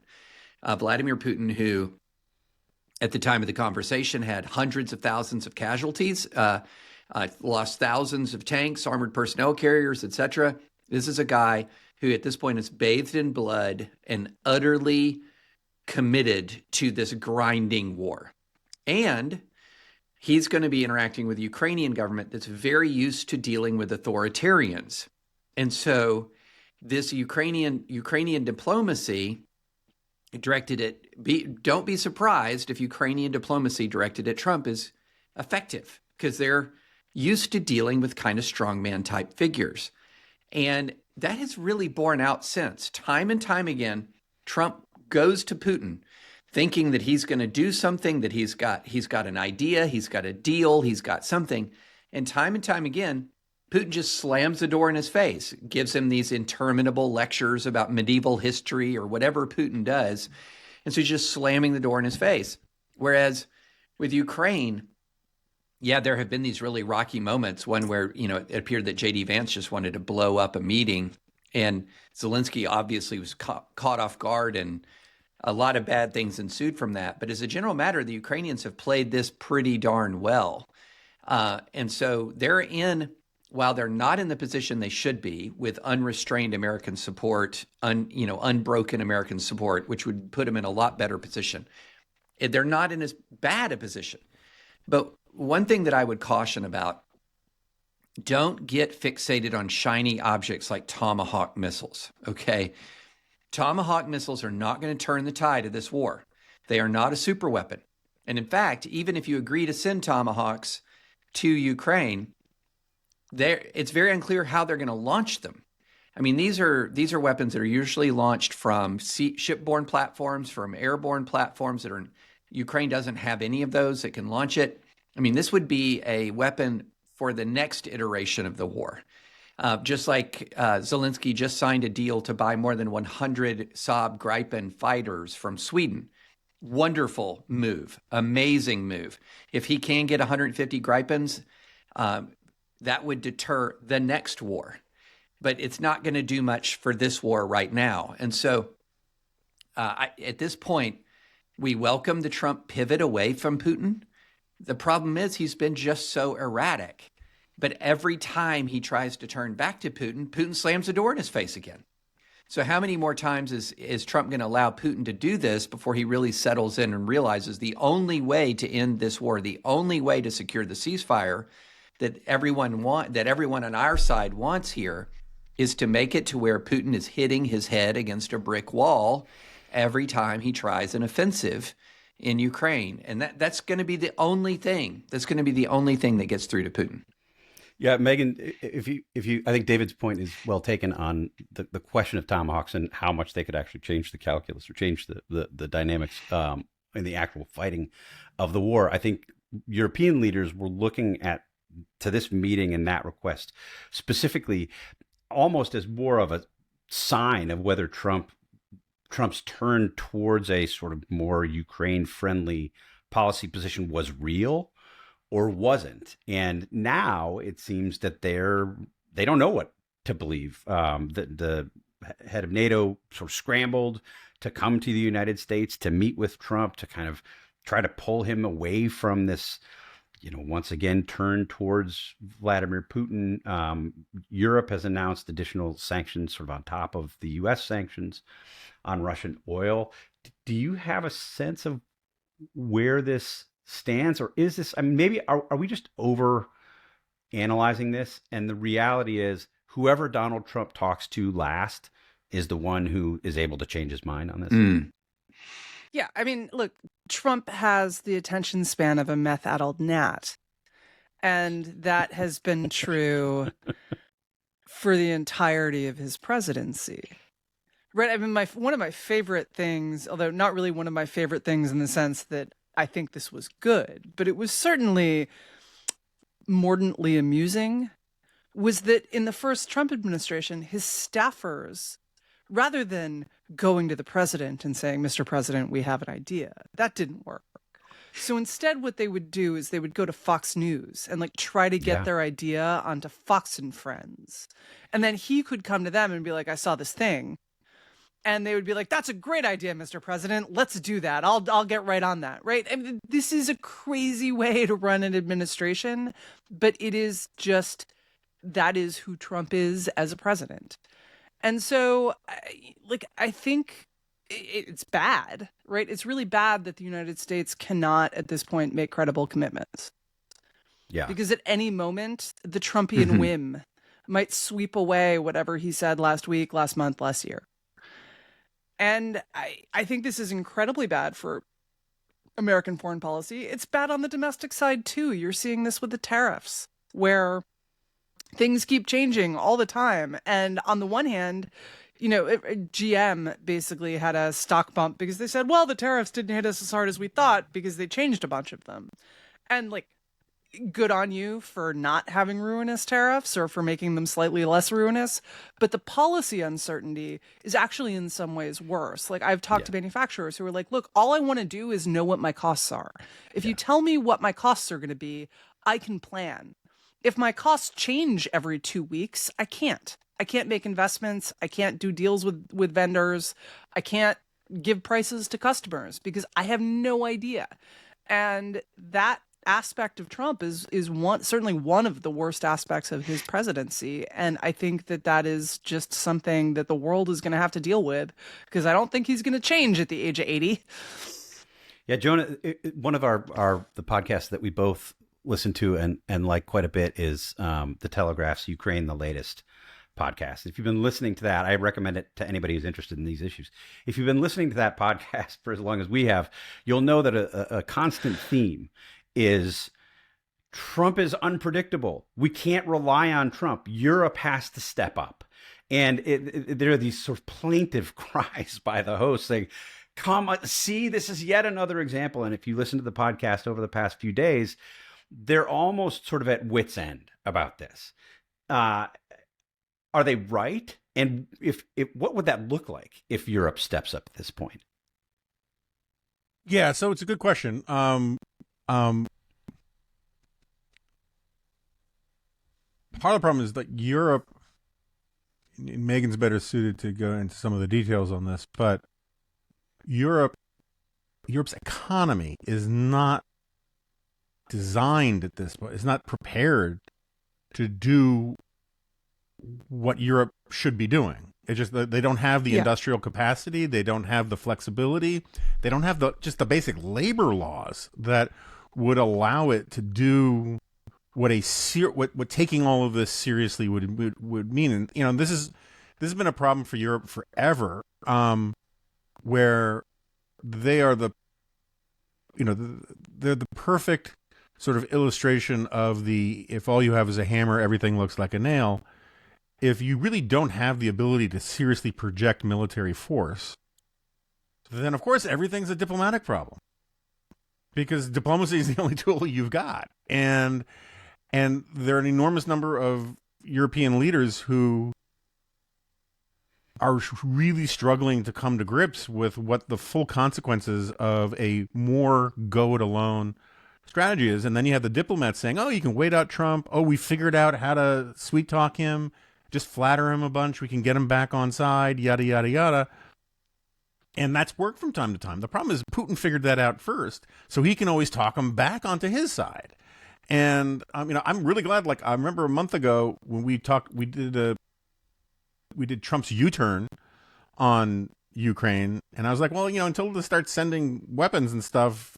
[SPEAKER 4] Vladimir Putin, who at the time of the conversation had hundreds of thousands of casualties, lost thousands of tanks, armored personnel carriers, etc. This is a guy who at this point is bathed in blood and utterly committed to this grinding war. And he's going to be interacting with the Ukrainian government that's very used to dealing with authoritarians. And so this Ukrainian diplomacy directed at, don't be surprised if Ukrainian diplomacy directed at Trump is effective, because they're used to dealing with kind of strongman type figures. And that has really borne out since. Time and time again, Trump goes to Putin thinking that he's going to do something, that he's got an idea, he's got a deal, he's got something. And time again, Putin just slams the door in his face, gives him these interminable lectures about medieval history or whatever Putin does. And so he's just slamming the door in his face. Whereas with Ukraine, yeah, there have been these really rocky moments, one where, it appeared that J.D. Vance just wanted to blow up a meeting, and Zelensky obviously was caught off guard, and a lot of bad things ensued from that. But as a general matter, the Ukrainians have played this pretty darn well. And so while they're not in the position they should be with unrestrained American support, unbroken American support, which would put them in a lot better position, they're not in as bad a position. But one thing that I would caution about, don't get fixated on shiny objects like Tomahawk missiles, okay? Tomahawk missiles are not going to turn the tide of this war. They are not a super weapon. And in fact, even if you agree to send Tomahawks to Ukraine, it's very unclear how they're going to launch them. I mean, these are weapons that are usually launched from shipborne platforms, from airborne platforms Ukraine doesn't have any of those that can launch it. I mean, this would be a weapon for the next iteration of the war. Just like Zelensky just signed a deal to buy more than 100 Saab Gripen fighters from Sweden. Wonderful move, amazing move. If he can get 150 Gripens, that would deter the next war. But it's not going to do much for this war right now. And so at this point, we welcome the Trump pivot away from Putin. The problem is he's been just so erratic. But every time he tries to turn back to Putin, Putin slams the door in his face again. So how many more times is Trump going to allow Putin to do this before he really settles in and realizes the only way to end this war, the only way to secure the ceasefire that everyone on our side wants here, is to make it to where Putin is hitting his head against a brick wall every time he tries an offensive in Ukraine. And that's going to be the only thing. That's going to be the only thing that gets through to Putin.
[SPEAKER 1] Yeah, Megan, if you, I think David's point is well taken on the question of tomahawks and how much they could actually change the calculus or change the dynamics in the actual fighting of the war. I think European leaders were looking to this meeting and that request specifically almost as more of a sign of whether Trump's turn towards a sort of more Ukraine-friendly policy position was real or wasn't. And now it seems that they don't know what to believe. The head of NATO sort of scrambled to come to the United States to meet with Trump to kind of try to pull him away from this, once again, turn towards Vladimir Putin. Europe has announced additional sanctions sort of on top of the U.S. sanctions on Russian oil. Do you have a sense of where this stands, or is this, maybe are we just over analyzing this? And the reality is whoever Donald Trump talks to last is the one who is able to change his mind on this.
[SPEAKER 3] Yeah, look, Trump has the attention span of a meth-addled gnat. And that has been true for the entirety of his presidency. Right? One of my favorite things, although not really one of my favorite things in the sense that I think this was good, but it was certainly mordantly amusing, was that in the first Trump administration, his staffers, rather than going to the president and saying, Mr. President, we have an idea, that didn't work. So instead, what they would do is they would go to Fox News and try to get their idea onto Fox and Friends. And then he could come to them and be like, I saw this thing. And they would be like, that's a great idea, Mr. President. Let's do that. I'll get right on that. Right. This is a crazy way to run an administration, but it is just, that is who Trump is as a president. And so I think it's bad, right? It's really bad that the United States cannot at this point make credible commitments.
[SPEAKER 1] Yeah.
[SPEAKER 3] Because at any moment, the Trumpian whim might sweep away whatever he said last week, last month, last year. And I think this is incredibly bad for American foreign policy. It's bad on the domestic side, too. You're seeing this with the tariffs, where things keep changing all the time. And on the one hand, GM basically had a stock bump because they said, well, the tariffs didn't hit us as hard as we thought because they changed a bunch of them. And good on you for not having ruinous tariffs or for making them slightly less ruinous. But the policy uncertainty is actually in some ways worse. I've talked to manufacturers who are like, look, all I want to do is know what my costs are. If you tell me what my costs are going to be, I can plan. If my costs change every 2 weeks, I can't. I can't make investments. I can't do deals with vendors. I can't give prices to customers because I have no idea. And that aspect of Trump is certainly one of the worst aspects of his presidency. And I think that is just something that the world is going to have to deal with because I don't think he's going to change at the age of 80.
[SPEAKER 1] Yeah, Jonah, one of the podcasts that we both listen to and like quite a bit is the Telegraph's Ukraine the Latest podcast. If you've been listening to that, I recommend it to anybody who's interested in these issues. If you've been listening to that podcast for as long as we have, you'll know that a constant theme is Trump is unpredictable. We can't rely on Trump. Europe has to step up. And there are these sort of plaintive cries by the host saying, come see, this is yet another example. And if you listen to the podcast over the past few days, they're almost sort of at wit's end about this. Are they right? And if what would that look like if Europe steps up at this point?
[SPEAKER 2] Yeah, so it's a good question. Part of the problem is that Europe, Megan's better suited to go into some of the details on this, but Europe's economy is not designed at this point. It's not prepared to do what Europe should be doing. It's just that they don't have the industrial capacity. They don't have the flexibility. They don't have just the basic labor laws that would allow it to do what taking all of this seriously would mean. And this has been a problem for Europe forever, where they are they're the perfect sort of illustration of if all you have is a hammer, everything looks like a nail. If you really don't have the ability to seriously project military force, then of course everything's a diplomatic problem, because diplomacy is the only tool you've got. And there are an enormous number of European leaders who are really struggling to come to grips with what the full consequences of a more go-it-alone strategy is. And then you have the diplomats saying, oh, you can wait out Trump. Oh, we figured out how to sweet-talk him. Just flatter him a bunch. We can get him back on side, yada, yada, yada. And that's worked from time to time. The problem is Putin figured that out first, so he can always talk him back onto his side. And I'm really glad. Like, I remember a month ago when we did Trump's U-turn on Ukraine, and I was like, well, until they start sending weapons and stuff,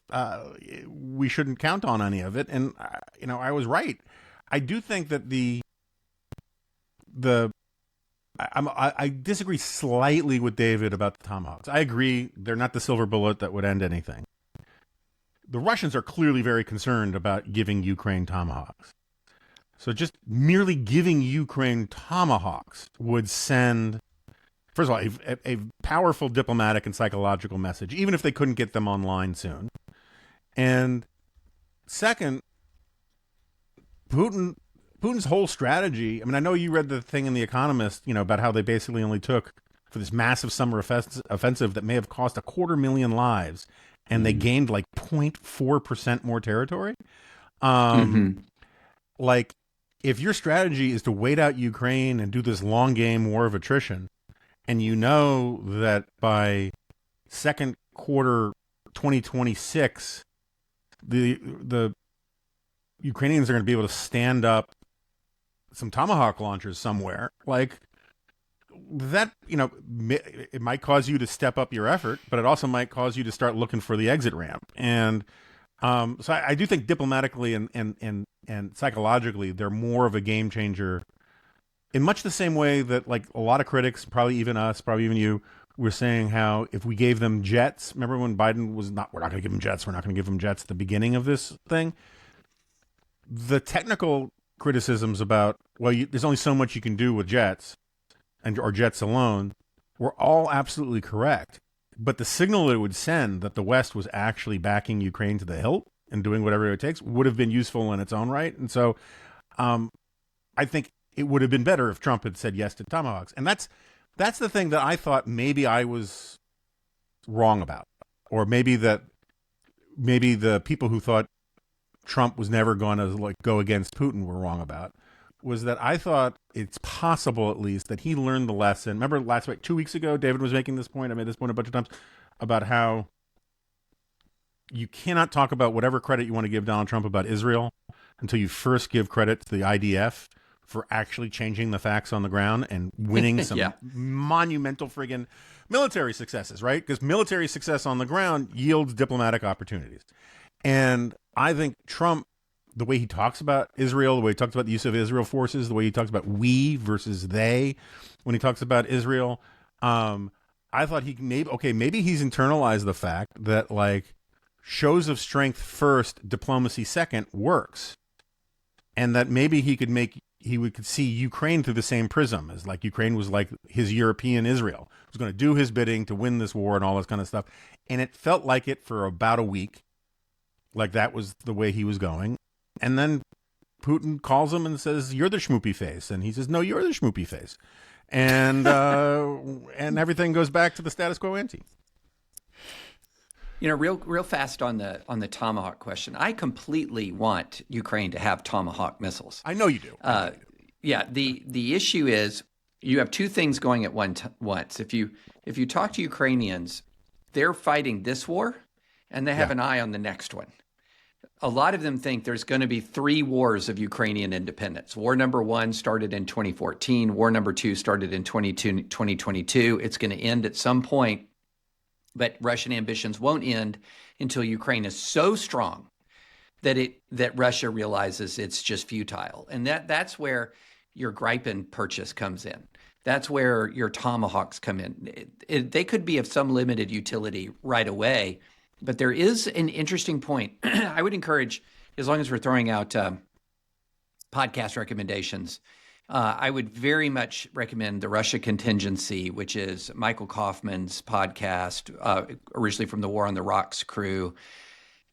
[SPEAKER 2] we shouldn't count on any of it. And I was right. I do think that I disagree slightly with David about the Tomahawks. I agree they're not the silver bullet that would end anything. The Russians are clearly very concerned about giving Ukraine Tomahawks. So just merely giving Ukraine Tomahawks would send, first of all, a powerful diplomatic and psychological message, even if they couldn't get them online soon. And second, Putin's whole strategy, I know you read the thing in The Economist, about how they basically only took, for this massive summer offensive that may have cost 250,000 lives, and they gained like 0.4% more territory. Like, if your strategy is to wait out Ukraine and do this long game war of attrition, and you know that by second quarter 2026, the Ukrainians are going to be able to stand up some Tomahawk launchers somewhere, like that, it might cause you to step up your effort, but it also might cause you to start looking for the exit ramp. And so I do think diplomatically and psychologically, they're more of a game changer, in much the same way that, like, a lot of critics, probably even us, probably even you, were saying how if we gave them jets, remember when Biden was we're not going to give them jets, we're not going to give them jets at the beginning of this thing? The technical criticisms about, well, there's only so much you can do with jets or jets alone were all absolutely correct. But the signal it would send that the West was actually backing Ukraine to the hilt and doing whatever it takes would have been useful in its own right. And so I think it would have been better if Trump had said yes to Tomahawks. And that's the thing that I thought maybe I was wrong about, or maybe the people who thought Trump was never going to go against Putin were wrong about, was that I thought it's possible, at least, that he learned the lesson. Remember last week, 2 weeks ago, David was making this point. I made this point a bunch of times about how you cannot talk about whatever credit you want to give Donald Trump about Israel until you first give credit to the IDF for actually changing the facts on the ground and winning some monumental friggin' military successes, right? Because military success on the ground yields diplomatic opportunities. And I think Trump, the way he talks about Israel, the way he talks about the use of Israel forces, the way he talks about we versus they, when he talks about Israel, I thought maybe he's internalized the fact that, like, shows of strength first, diplomacy second works. And that maybe he could see Ukraine through the same prism, as like Ukraine was like his European Israel, was going to do his bidding to win this war and all this kind of stuff. And it felt like it for about a week. Like that was the way he was going. And then Putin calls him and says, "You're the schmoopy face." And he says, "No, you're the schmoopy face." And and everything goes back to the status quo ante.
[SPEAKER 4] Real fast on the Tomahawk question. I completely want Ukraine to have Tomahawk missiles.
[SPEAKER 2] I know you do.
[SPEAKER 4] Yeah. The issue is you have two things going at once. If you talk to Ukrainians, they're fighting this war, and they have an eye on the next one. A lot of them think there's going to be 3 wars of Ukrainian independence. War number 1 started in 2014. War number 2 started in 2022. It's going to end at some point, but Russian ambitions won't end until Ukraine is so strong that Russia realizes it's just futile. And that's where your gripe and purchase comes in. That's where your tomahawks come in. They could be of some limited utility right away, but there is an interesting point. I would encourage, as long as we're throwing out podcast recommendations, I would very much recommend the Russia Contingency, which is Michael Kaufman's podcast, originally from the War on the Rocks crew.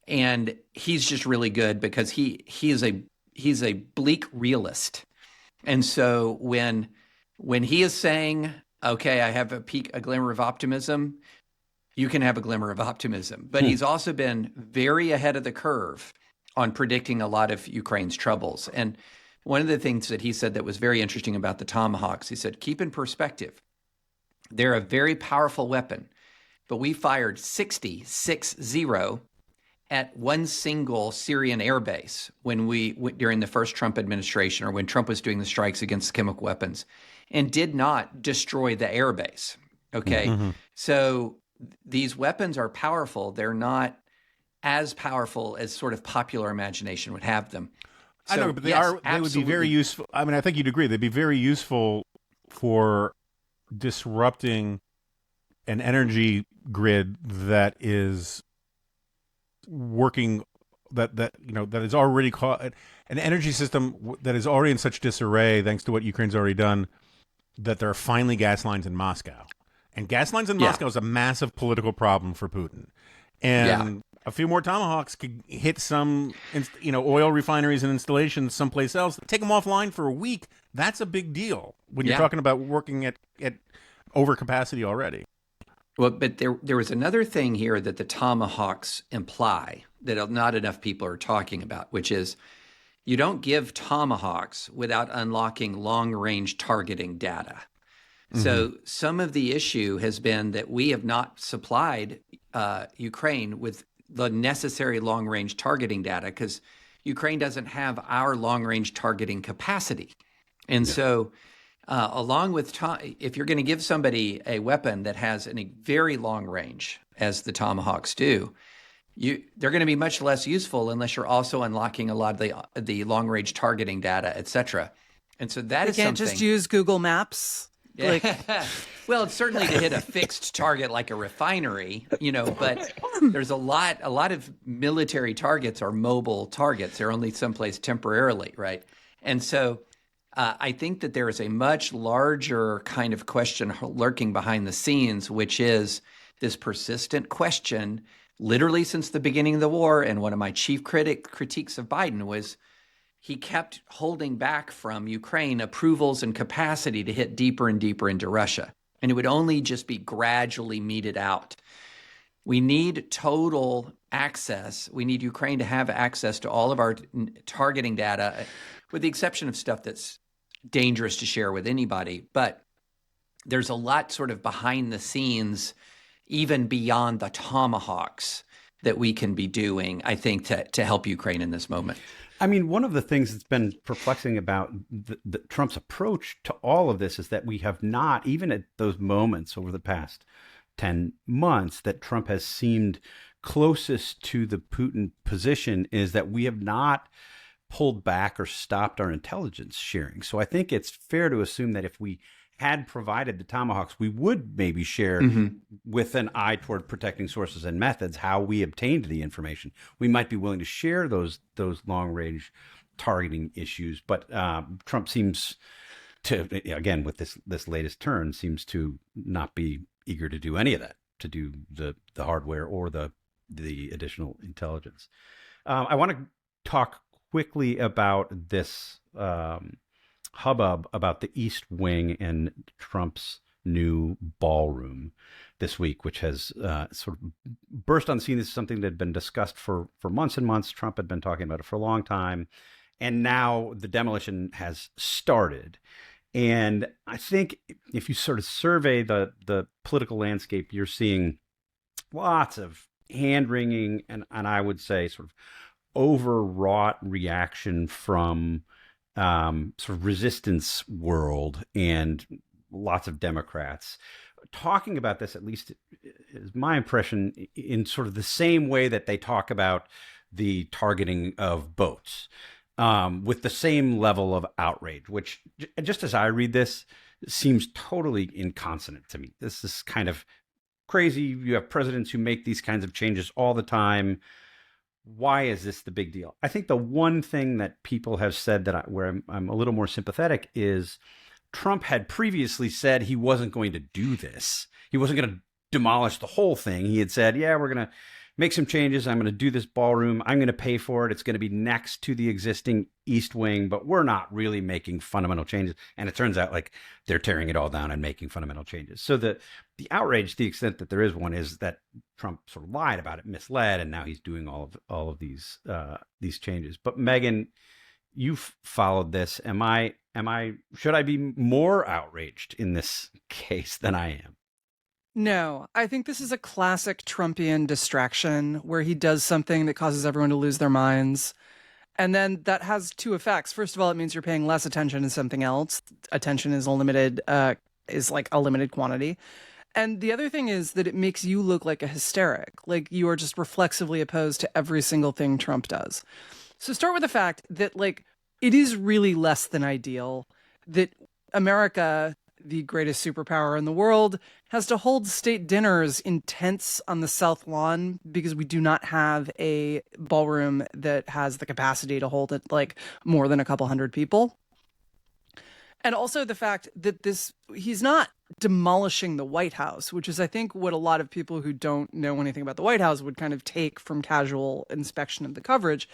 [SPEAKER 4] And he's just really good because he's a bleak realist. And so when he is saying, okay, I have a glimmer of optimism, you can have a glimmer of optimism. But he's also been very ahead of the curve on predicting a lot of Ukraine's troubles. And one of the things that he said that was very interesting about the Tomahawks, he said, keep in perspective, they're a very powerful weapon, but we fired 60 at one single Syrian airbase during the first Trump administration, or when Trump was doing the strikes against chemical weapons, and did not destroy the airbase. Okay. Mm-hmm. So these weapons are powerful. They're not as powerful as sort of popular imagination would have them. So,
[SPEAKER 2] I know, but they
[SPEAKER 4] absolutely.
[SPEAKER 2] would be very useful. I mean, I think you'd agree. They'd be very useful for disrupting an energy grid that is working, that is already an energy system that is already in such disarray thanks to what Ukraine's already done, that there are finally gas lines in Moscow. And gas lines in Moscow is a massive political problem for Putin. And a few more Tomahawks could hit some, oil refineries and installations someplace else. Take them offline for a week. That's a big deal when you're talking about working at overcapacity already.
[SPEAKER 4] Well, but there was another thing here that the Tomahawks imply that not enough people are talking about, which is you don't give Tomahawks without unlocking long-range targeting data. Mm-hmm. So some of the issue has been that we have not supplied Ukraine with the necessary long-range targeting data because Ukraine doesn't have our long-range targeting capacity. And so along with if you're going to give somebody a weapon that has a very long range, as the Tomahawks do, they're going to be much less useful unless you're also unlocking a lot of the long range targeting data, et cetera. And so that is something. You can't
[SPEAKER 3] just use Google Maps.
[SPEAKER 4] Well, it's certainly to hit a fixed target like a refinery, but there's a lot of military targets are mobile targets. They're only someplace temporarily, right? And so I think that there is a much larger kind of question lurking behind the scenes, which is this persistent question, literally since the beginning of the war. And one of my chief critiques of Biden was he kept holding back from Ukraine approvals and capacity to hit deeper and deeper into Russia. And it would only just be gradually meted out. We need total access. We need Ukraine to have access to all of our targeting data, with the exception of stuff that's dangerous to share with anybody. But there's a lot sort of behind the scenes, even beyond the Tomahawks, that we can be doing, I think, to help Ukraine in this moment.
[SPEAKER 1] I mean, one of the things that's been perplexing about Trump's approach to all of this is that we have not, even at those moments over the past 10 months, that Trump has seemed closest to the Putin position, is that we have not pulled back or stopped our intelligence sharing. So I think it's fair to assume that if we had provided the Tomahawks, we would maybe share with an eye toward protecting sources and methods how we obtained the information. We might be willing to share those long-range targeting issues, but Trump seems to, again, with this latest turn, seems to not be eager to do any of that, to do the hardware or the additional intelligence. I want to talk quickly about this hubbub about the East Wing and Trump's new ballroom this week, which has sort of burst on the scene. This is something that had been discussed for months and months. Trump had been talking about it for a long time. And now the demolition has started. And I think if you sort of survey the political landscape, you're seeing lots of hand-wringing and I would say sort of overwrought reaction from sort of resistance world and lots of Democrats talking about this, at least is my impression, in sort of the same way that they talk about the targeting of boats with the same level of outrage, which, just as I read this, seems totally inconsonant to me. This is kind of crazy. You have presidents who make these kinds of changes all the time. Why is this the big deal? I think the one thing that people have said where I'm a little more sympathetic is Trump had previously said he wasn't going to do this. He wasn't going to demolish the whole thing. He had said, yeah, we're going to make some changes. I'm going to do this ballroom. I'm going to pay for it. It's going to be next to the existing East Wing, but we're not really making fundamental changes. And it turns out like they're tearing it all down and making fundamental changes. So the outrage, to the extent that there is one, is that Trump sort of lied about it, misled, and now he's doing all of these changes. But Megan, you've followed this. Should I be more outraged in this case than I am?
[SPEAKER 3] No, I think this is a classic Trumpian distraction where he does something that causes everyone to lose their minds. And then that has two effects. First of all, it means you're paying less attention to something else. Attention is is like a limited quantity. And the other thing is that it makes you look like a hysteric, like you are just reflexively opposed to every single thing Trump does. So start with the fact that like it is really less than ideal that America, the greatest superpower in the world, has to hold state dinners in tents on the South Lawn because we do not have a ballroom that has the capacity to hold it like more than a couple hundred people. And also the fact that he's not demolishing the White House, which is, I think, what a lot of people who don't know anything about the White House would kind of take from casual inspection of the coverage.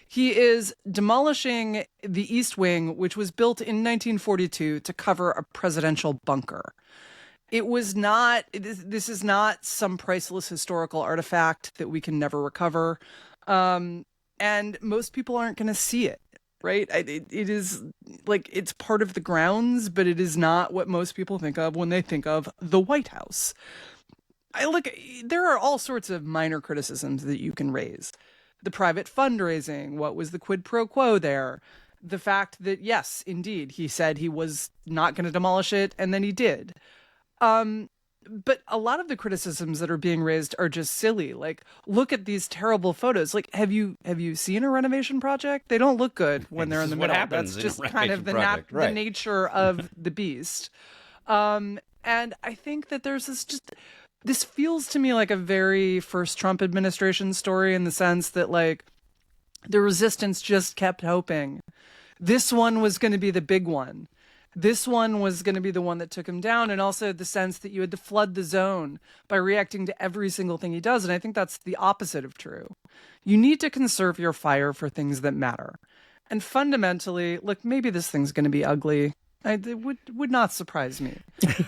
[SPEAKER 3] He is demolishing the East Wing, which was built in 1942 to cover a presidential bunker. This is not some priceless historical artifact that we can never recover. And most people aren't going to see it. Right. It is like it's part of the grounds, but it is not what most people think of when they think of the White House. There are all sorts of minor criticisms that you can raise. The private fundraising, what was the quid pro quo there? The fact that, yes, indeed, he said he was not going to demolish it, and then he did. But a lot of the criticisms that are being raised are just silly. Like, look at these terrible photos. Like, have you seen a renovation project? They don't look good when they're in the middle. That's just kind of the nature of the beast. And I think that there's this feels to me like a very first Trump administration story in the sense that like the resistance just kept hoping this one was going to be the big one. This one was going to be the one that took him down, and also the sense that you had to flood the zone by reacting to every single thing he does. And I think that's the opposite of true. You need to conserve your fire for things that matter. And fundamentally, look, maybe this thing's going to be ugly. It would not surprise me.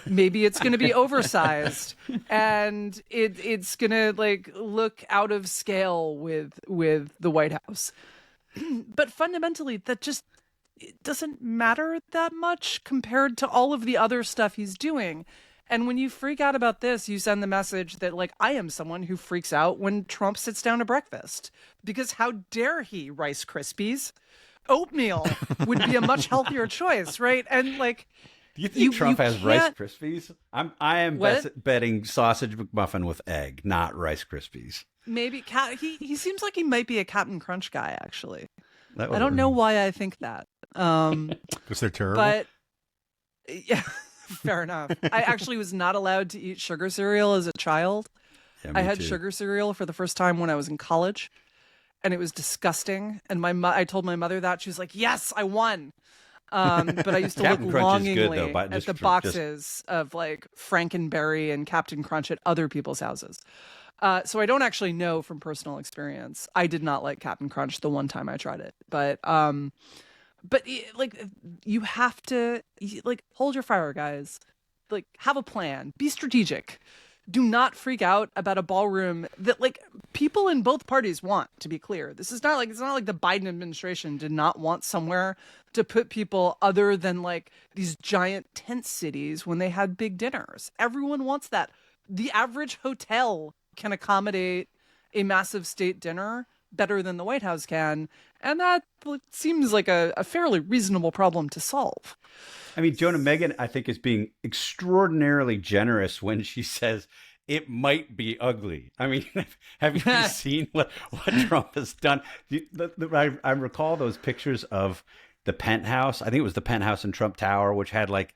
[SPEAKER 3] Maybe it's going to be oversized, and it's going to like look out of scale with the White House. But fundamentally, it doesn't matter that much compared to all of the other stuff he's doing. And when you freak out about this, you send the message that, like, I am someone who freaks out when Trump sits down to breakfast. Because how dare he, Rice Krispies? Oatmeal would be a much healthier choice, right? And, like...
[SPEAKER 1] Do you think Trump has Rice Krispies? I am betting sausage McMuffin with egg, not Rice Krispies.
[SPEAKER 3] Maybe. He seems like he might be a Captain Crunch guy, actually. I don't know why I think that.
[SPEAKER 2] Because they're terrible.
[SPEAKER 3] But yeah, fair enough. I actually was not allowed to eat sugar cereal as a child.
[SPEAKER 1] Yeah,
[SPEAKER 3] I had
[SPEAKER 1] too.
[SPEAKER 3] sugar cereal for the first time when I was in college, and it was disgusting. And I told my mother that. She was like, "Yes, I won." But I used to look longingly at the boxes of like Frankenberry and Captain Crunch at other people's houses. So I don't actually know from personal experience. I did not like Captain Crunch the one time I tried it, but like you have to like hold your fire, guys. Like have a plan, be strategic. Do not freak out about a ballroom that like people in both parties want, to be clear. It's not like the Biden administration did not want somewhere to put people other than like these giant tent cities when they had big dinners. Everyone wants that. The average hotel can accommodate a massive state dinner better than the White House can. And that seems like a fairly reasonable problem to solve.
[SPEAKER 1] I mean, Jonah, Megan, I think, is being extraordinarily generous when she says it might be ugly. I mean, have you seen what Trump has done? I recall those pictures of the penthouse. I think it was the penthouse in Trump Tower, which had like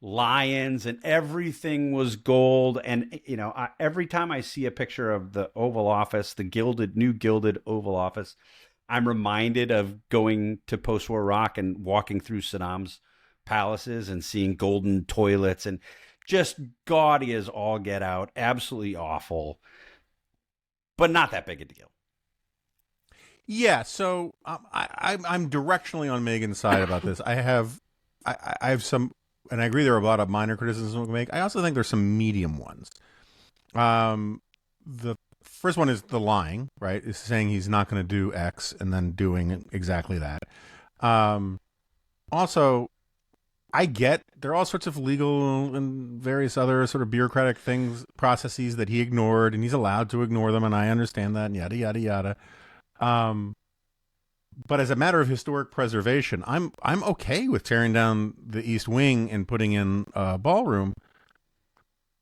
[SPEAKER 1] lions and everything was gold. And, you know, every time I see a picture of the Oval Office, the new gilded Oval Office, I'm reminded of going to post-war Iraq and walking through Saddam's palaces and seeing golden toilets and just gaudy as all get out. Absolutely awful, but not that big a deal.
[SPEAKER 2] Yeah, so I'm directionally on Megan's side about this. I have some, and I agree there are a lot of minor criticisms we can make. I also think there's some medium ones. The first one is the lying, right? Is saying he's not going to do X and then doing exactly that. Also, I get there are all sorts of legal and various other sort of bureaucratic things, processes that he ignored, and he's allowed to ignore them, and I understand that, and yada, yada, yada. But as a matter of historic preservation, I'm okay with tearing down the East Wing and putting in a ballroom.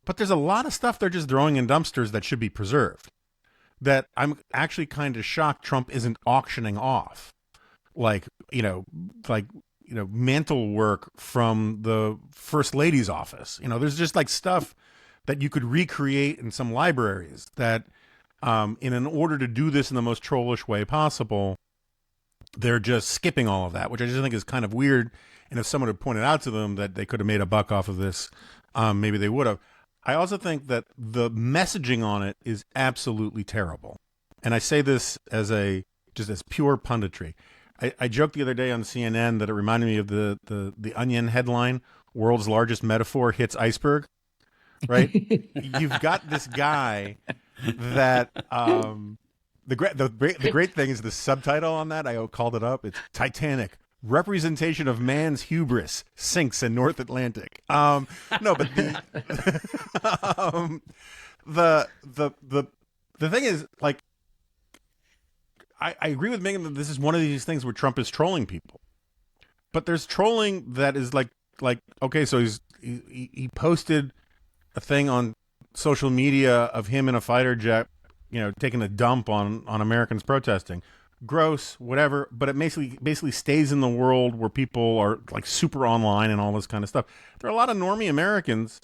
[SPEAKER 2] But there's a lot of stuff they're just throwing in dumpsters that should be preserved, that I'm actually kind of shocked Trump isn't auctioning off. Like mantle work from the First Lady's office. You know, there's just like stuff that you could recreate in some libraries that, in an order to do this in the most trollish way possible, they're just skipping all of that, which I just think is kind of weird. And if someone had pointed out to them that they could have made a buck off of this, maybe they would have. I also think that the messaging on it is absolutely terrible. And I say this as pure punditry. I joked the other day on CNN that it reminded me of the Onion headline, "World's largest metaphor hits iceberg." Right? You've got this guy that the great thing is the subtitle on that. I called it up. It's Titanic. Representation of man's hubris sinks in North Atlantic. No, but the thing is, like, I agree with Megan that this is one of these things where Trump is trolling people, but there's trolling that is like okay, so he posted a thing on social media of him in a fighter jet, you know, taking a dump on Americans protesting. Gross, whatever, but it basically stays in the world where people are like super online and all this kind of stuff. There are a lot of normie Americans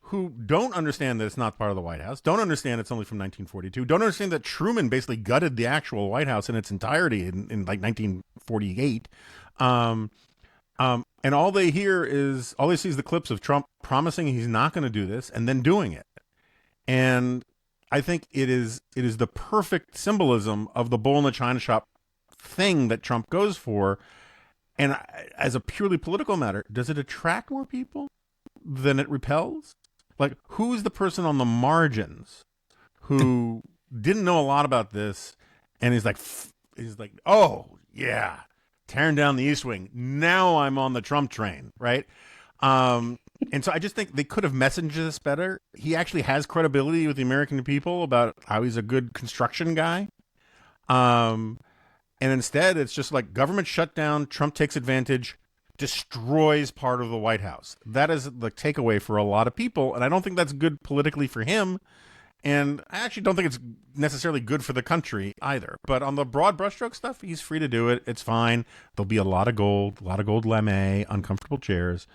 [SPEAKER 2] who don't understand that it's not part of the White House, don't understand it's only from 1942, don't understand that Truman basically gutted the actual White House in its entirety in like 1948. And all they see is the clips of Trump promising he's not going to do this and then doing it. And I think it is the perfect symbolism of the bull in the china shop thing that Trump goes for. And as a purely political matter, does it attract more people than it repels? Like, who's the person on the margins who didn't know a lot about this and is like, oh yeah, tearing down the East Wing. Now I'm on the Trump train, right? And so I just think they could have messaged this better. He actually has credibility with the American people about how he's a good construction guy. And instead, it's just like government shutdown, Trump takes advantage, destroys part of the White House. That is the takeaway for a lot of people. And I don't think that's good politically for him. And I actually don't think it's necessarily good for the country either. But on the broad brushstroke stuff, he's free to do it. It's fine. There'll be a lot of gold lame, uncomfortable chairs.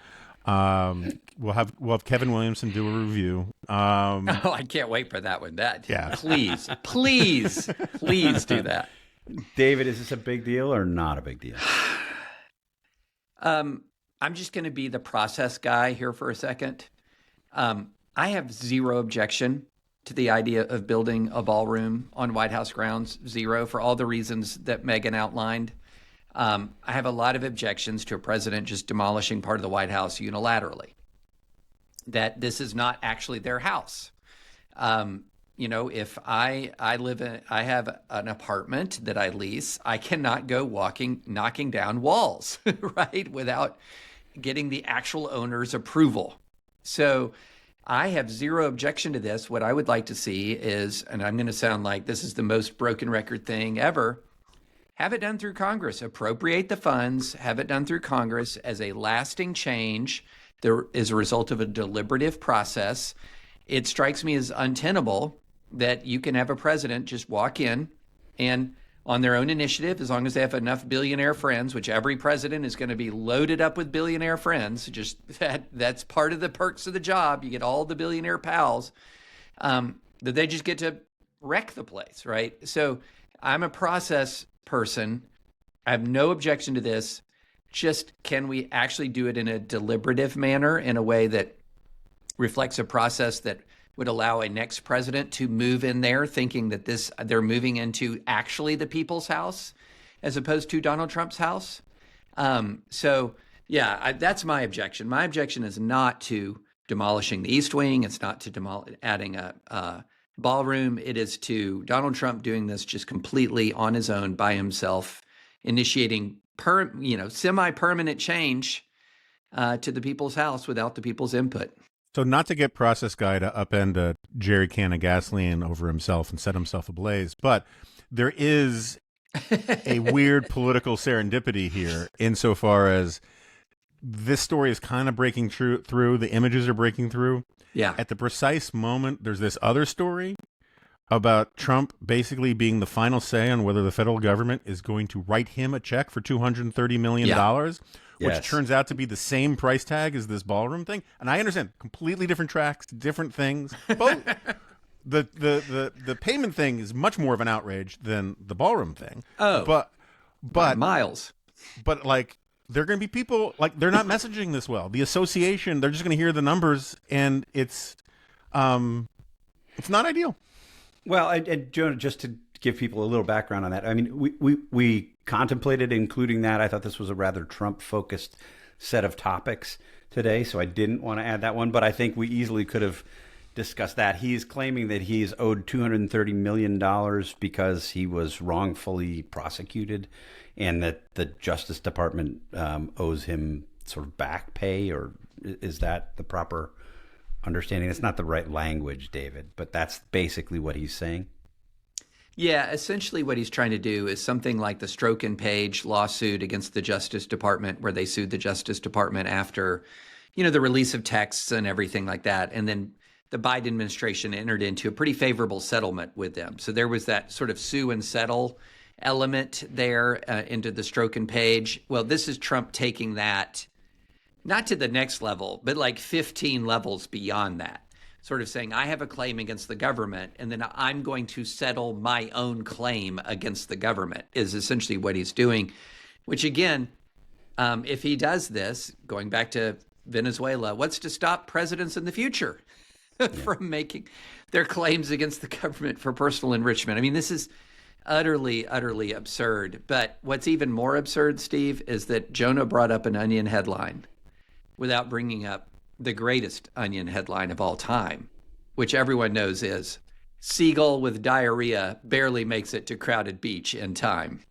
[SPEAKER 2] We'll have Kevin Williamson do a review.
[SPEAKER 4] Oh, I can't wait for that one.
[SPEAKER 2] Yeah.
[SPEAKER 4] Please do that.
[SPEAKER 1] David, is this a big deal or not a big deal?
[SPEAKER 4] I'm just going to be the process guy here for a second. I have zero objection to the idea of building a ballroom on White House grounds. Zero, for all the reasons that Megan outlined. I have a lot of objections to a president just demolishing part of the White House unilaterally. That this is not actually their house. You know, if I have an apartment that I lease, I cannot go knocking down walls, right, without getting the actual owner's approval. So I have zero objection to this. What I would like to see is, and I'm going to sound like this is the most broken record thing ever, have it done through Congress. Appropriate the funds, have it done through Congress as a lasting change. There is a result of a deliberative process. it strikes me as untenable that you can have a president just walk in and on their own initiative, as long as they have enough billionaire friends, which every president is going to be loaded up with billionaire friends, just that's part of the perks of the job. You get all the billionaire pals, that they just get to wreck the place, right? So I'm a process person. I have no objection to this. Just can we actually do it in a deliberative manner, in a way that reflects a process that would allow a next president to move in there thinking that they're moving into actually the people's house as opposed to Donald Trump's house. That's my objection. My objection is not to demolishing the East Wing. It's not to adding a ballroom. It is to Donald Trump doing this just completely on his own by himself, initiating semi-permanent change to the people's house without the people's input.
[SPEAKER 2] So not to get process guy to upend a jerry can of gasoline over himself and set himself ablaze, but there is a weird political serendipity here insofar as this story is kind of breaking through. The images are breaking through.
[SPEAKER 4] Yeah.
[SPEAKER 2] At the precise moment, there's this other story about Trump basically being the final say on whether the federal government is going to write him a check for $230 million, which turns out to be the same price tag as this ballroom thing. And I understand, completely different tracks, different things. Both. The payment thing is much more of an outrage than the ballroom thing.
[SPEAKER 4] Oh,
[SPEAKER 2] but
[SPEAKER 4] miles.
[SPEAKER 2] But like, there are going to be people, like, they're not messaging this well. The association, they're just going to hear the numbers, and it's not ideal.
[SPEAKER 1] Well, and Jonah, just to give people a little background on that, I mean, we contemplated including that. I thought this was a rather Trump-focused set of topics today, so I didn't want to add that one, but I think we easily could have discussed that. He's claiming that he's owed $230 million because he was wrongfully prosecuted, and that the Justice Department owes him sort of back pay, or is that the proper understanding? It's not the right language, David, but that's basically what he's saying.
[SPEAKER 4] Yeah, essentially what he's trying to do is something like the Stroke and Page lawsuit against the Justice Department, where they sued the Justice Department after, the release of texts and everything like that. And then the Biden administration entered into a pretty favorable settlement with them. So there was that sort of sue and settle element there into the Stroke and Page. Well, this is Trump taking that not to the next level, but like 15 levels beyond that. Sort of saying, I have a claim against the government, and then I'm going to settle my own claim against the government, is essentially what he's doing. Which, again, if he does this, going back to Venezuela, what's to stop presidents in the future from making their claims against the government for personal enrichment? I mean, this is utterly, utterly absurd. But what's even more absurd, Steve, is that Jonah brought up an Onion headline without bringing up the greatest Onion headline of all time, which everyone knows is Seagull with diarrhea barely makes it to crowded beach in time.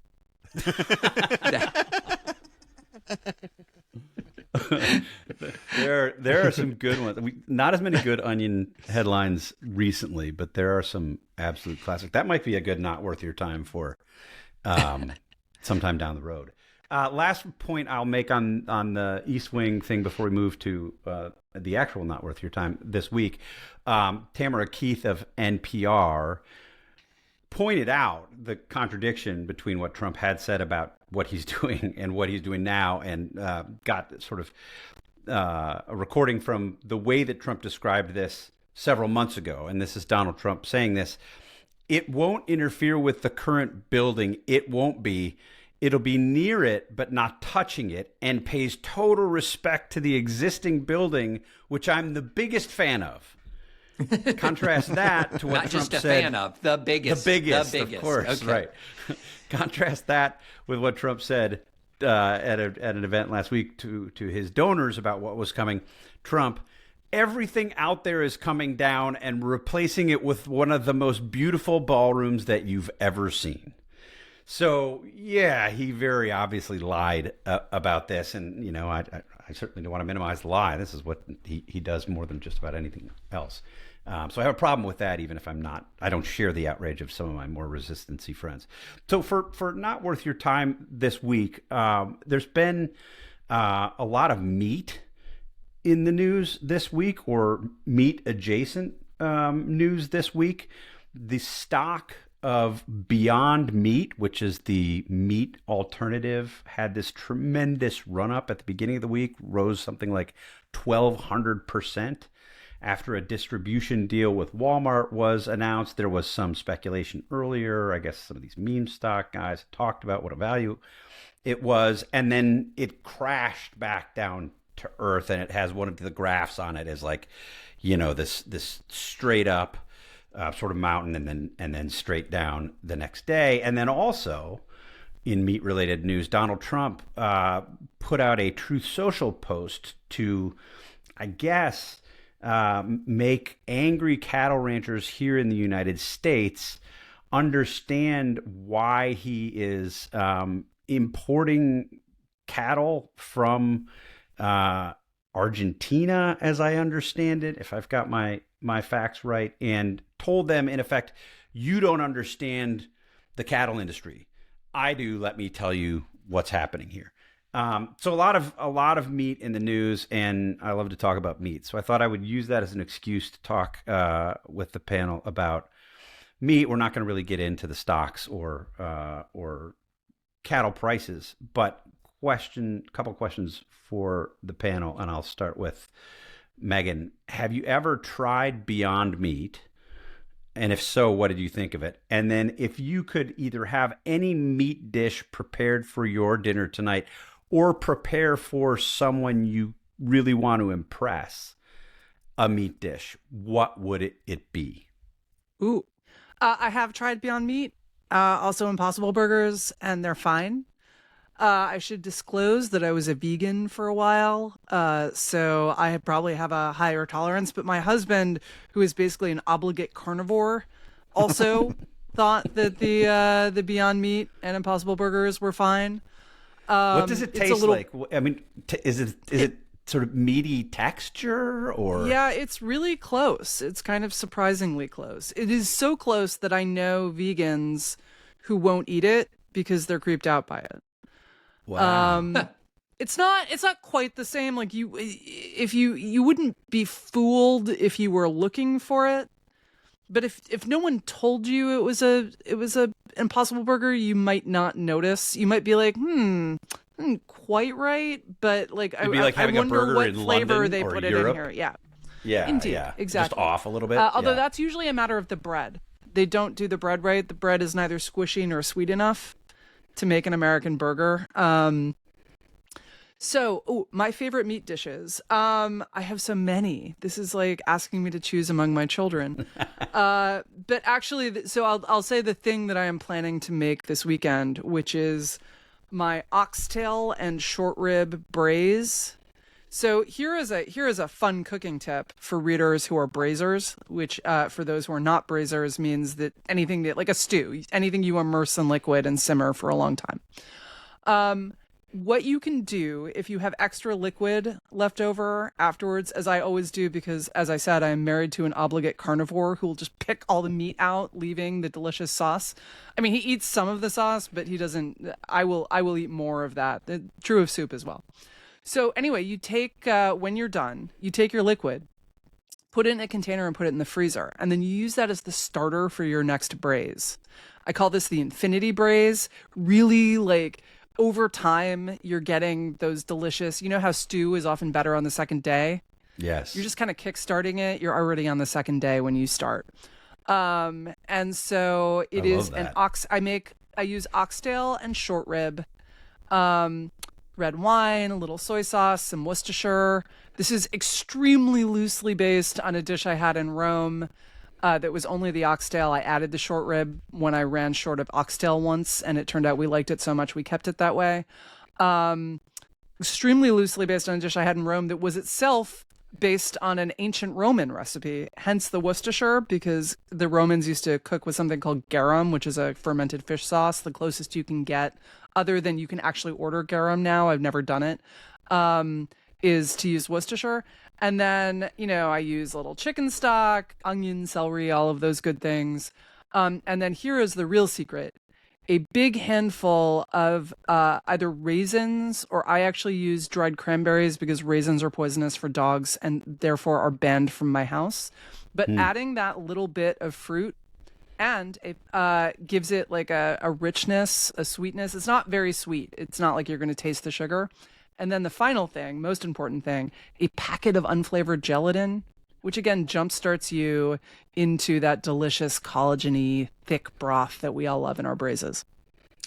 [SPEAKER 1] There are some good ones. Not as many good Onion headlines recently, but there are some absolute classics. That might be a good not worth your time for sometime down the road. Last point I'll make on the East Wing thing before we move to the actual not worth your time this week. Tamara Keith of NPR pointed out the contradiction between what Trump had said about what he's doing and what he's doing now, and got sort of a recording from the way that Trump described this several months ago. And this is Donald Trump saying this: "It won't interfere with the current building. It won't be. It'll be near it, but not touching it, and pays total respect to the existing building, which I'm the biggest fan of." Contrast that to what
[SPEAKER 4] Not
[SPEAKER 1] Trump
[SPEAKER 4] just a
[SPEAKER 1] said.
[SPEAKER 4] fan of, the biggest.
[SPEAKER 1] The biggest, of course,
[SPEAKER 4] okay.
[SPEAKER 1] right. Contrast that with what Trump said at an event last week to his donors about what was coming. Trump: "Everything out there is coming down and replacing it with one of the most beautiful ballrooms that you've ever seen." So, yeah, he very obviously lied about this. And, I certainly don't want to minimize the lie. This is what he does more than just about anything else. So I have a problem with that, even if I don't share the outrage of some of my more resistancy friends. So for not worth your time this week, there's been a lot of meat in the news this week, or meat adjacent. news this week. The stock of Beyond Meat, which is the meat alternative, had this tremendous run up at the beginning of the week, rose something like 1,200%. After a distribution deal with Walmart was announced. There was some speculation earlier. I guess some of these meme stock guys talked about what a value it was, and then it crashed back down to earth, and it has one of the graphs on it as like, this straight up sort of mountain and then straight down the next day. And then also in meat related news, Donald Trump put out a Truth Social post to, I guess, make angry cattle ranchers here in the United States understand why he is importing cattle from Argentina, as I understand it, if I've got my facts right, and told them, in effect, you don't understand the cattle industry. I do. Let me tell you what's happening here. So a lot of meat in the news, and I love to talk about meat. So I thought I would use that as an excuse to talk with the panel about meat. We're not going to really get into the stocks or cattle prices, but couple questions for the panel, and I'll start with Megan. Have you ever tried Beyond Meat? And if so, what did you think of it? And then if you could either have any meat dish prepared for your dinner tonight or prepare for someone you really want to impress, a meat dish, what would it be?
[SPEAKER 3] Ooh, I have tried Beyond Meat, also Impossible Burgers, and they're fine. I should disclose that I was a vegan for a while, so I probably have a higher tolerance. But my husband, who is basically an obligate carnivore, also thought that the Beyond Meat and Impossible Burgers were fine.
[SPEAKER 1] What does it taste like? I mean, is it sort of meaty texture, or?
[SPEAKER 3] Yeah, it's really close. It's kind of surprisingly close. It is so close that I know vegans who won't eat it because they're creeped out by it.
[SPEAKER 1] Wow.
[SPEAKER 3] It's not quite the same. Like you wouldn't be fooled if you were looking for it. But if no one told you it was a Impossible Burger, you might not notice. You might be like, quite right. But like,
[SPEAKER 1] It'd be like having
[SPEAKER 3] I wonder
[SPEAKER 1] a burger
[SPEAKER 3] what
[SPEAKER 1] in
[SPEAKER 3] flavor
[SPEAKER 1] London
[SPEAKER 3] they
[SPEAKER 1] or
[SPEAKER 3] put
[SPEAKER 1] Europe.
[SPEAKER 3] it in here. Yeah.
[SPEAKER 1] Yeah.
[SPEAKER 3] Indeed.
[SPEAKER 1] Yeah.
[SPEAKER 3] Exactly.
[SPEAKER 1] Just off a little bit.
[SPEAKER 3] Although that's usually a matter of the bread. They don't do the bread right. The bread is neither squishy nor sweet enough to make an American burger. So, my favorite meat dishes. I have so many. This is like asking me to choose among my children. But actually, so I'll say the thing that I am planning to make this weekend, which is my oxtail and short rib braise. So here is a fun cooking tip for readers who are braisers, which for those who are not braisers means that anything that, like a stew, anything you immerse in liquid and simmer for a long time. What you can do if you have extra liquid left over afterwards, as I always do, because as I said, I am married to an obligate carnivore who will just pick all the meat out, leaving the delicious sauce. I mean, he eats some of the sauce, but he doesn't. I will eat more of that. True of soup as well. So anyway, you take, when you're done, you take your liquid, put it in a container and put it in the freezer. And then you use that as the starter for your next braise. I call this the infinity braise. Really, like, over time, you're getting those delicious, you know how stew is often better on the second day?
[SPEAKER 1] Yes.
[SPEAKER 3] You're just kind of kickstarting it. You're already on the second day when you start. And so it is an I use oxtail and short rib, red wine, a little soy sauce, some Worcestershire. This is extremely loosely based on a dish I had in Rome that was only the oxtail. I added the short rib when I ran short of oxtail once, and it turned out we liked it so much we kept it that way. Extremely loosely based on a dish I had in Rome that was itself based on an ancient Roman recipe, hence the Worcestershire, because the Romans used to cook with something called garum, which is a fermented fish sauce, the closest you can get, other than you can actually order garum now. I've never done it, is to use Worcestershire. And then, I use a little chicken stock, onion, celery, all of those good things. And then here is the real secret. A big handful of either raisins, or I actually use dried cranberries because raisins are poisonous for dogs and therefore are banned from my house. But adding that little bit of fruit and it gives it like a richness, a sweetness. It's not very sweet. It's not like you're going to taste the sugar. And then the final thing, most important thing, a packet of unflavored gelatin, which again jumpstarts you into that delicious collagen-y thick broth that we all love in our braises.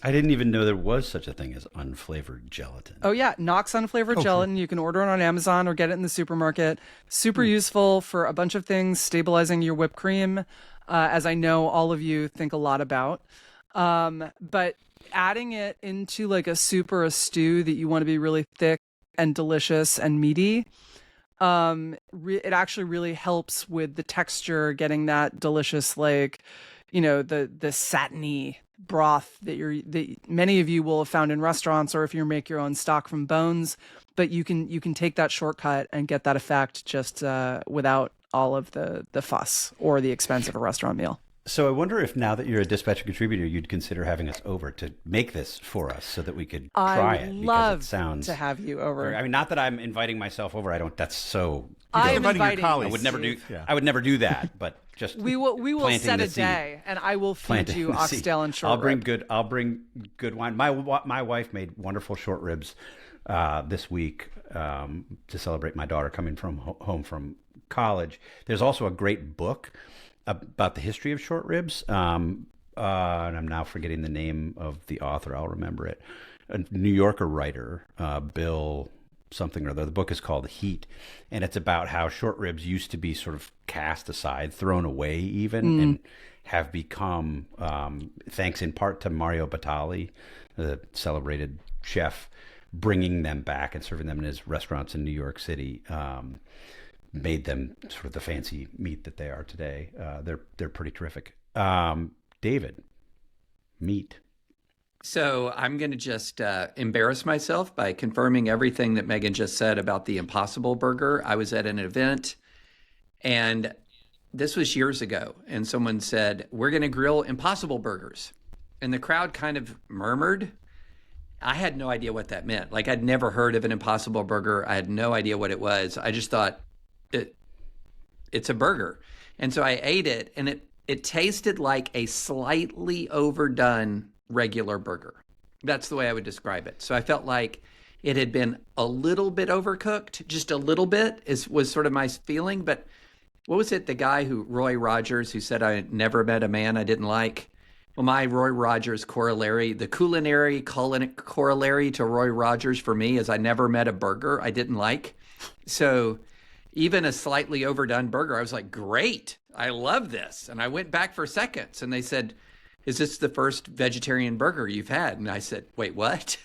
[SPEAKER 1] I didn't even know there was such a thing as unflavored gelatin.
[SPEAKER 3] Oh yeah, Knox unflavored gelatin. You can order it on Amazon or get it in the supermarket. Super useful for a bunch of things, stabilizing your whipped cream, as I know all of you think a lot about. But adding it into like a soup or a stew that you want to be really thick and delicious and meaty, it actually really helps with the texture, getting that delicious, like, you know, the satiny broth that many of you will have found in restaurants, or if you make your own stock from bones. But you can take that shortcut and get that effect just without all of the fuss or the expense of a restaurant meal.
[SPEAKER 1] So I wonder if now that you're a dispatcher contributor, you'd consider having us over to make this for us so that we could try it.
[SPEAKER 3] I'd love
[SPEAKER 1] because it sounds
[SPEAKER 3] to have you over.
[SPEAKER 1] I mean, not that I'm inviting myself over. I don't. That's so.
[SPEAKER 3] I'm
[SPEAKER 2] inviting your
[SPEAKER 3] inviting
[SPEAKER 2] colleagues.
[SPEAKER 1] I would never do.
[SPEAKER 2] Yeah.
[SPEAKER 1] I would never do that. But just
[SPEAKER 3] We will
[SPEAKER 1] planting
[SPEAKER 3] set
[SPEAKER 1] the
[SPEAKER 3] a
[SPEAKER 1] seed.
[SPEAKER 3] day, and I will feed
[SPEAKER 1] Planting
[SPEAKER 3] you
[SPEAKER 1] the seed.
[SPEAKER 3] oxtail and short rib.
[SPEAKER 1] I'll bring good wine. My wife made wonderful short ribs this week to celebrate my daughter coming from home from college. There's also a great book about the history of short ribs, and I'm now forgetting the name of the author. I'll remember it. A New Yorker writer, Bill something or other. The book is called Heat, and it's about how short ribs used to be sort of cast aside, thrown away even, and have become, thanks in part to Mario Batali, the celebrated chef, bringing them back and serving them in his restaurants in New York City, made them sort of the fancy meat that they are today. They're pretty terrific. David, meat.
[SPEAKER 4] So I'm going to just embarrass myself by confirming everything that Megan just said about the Impossible Burger. I was at an event, and this was years ago, and someone said, "We're going to grill Impossible Burgers." And the crowd kind of murmured. I had no idea what that meant. Like, I'd never heard of an Impossible Burger. I had no idea what it was. I just thought it's a burger. And so I ate it, and it tasted like a slightly overdone regular burger. That's the way I would describe it. So I felt like it had been a little bit overcooked, just a little bit was sort of my feeling. But what was it? The guy Roy Rogers, who said, "I never met a man I didn't like." Well, my Roy Rogers corollary, the culinary corollary to Roy Rogers for me is I never met a burger I didn't like. So even a slightly overdone burger, I was like, great, I love this. And I went back for seconds, and they said, "Is this the first vegetarian burger you've had?" And I said, "Wait, what?"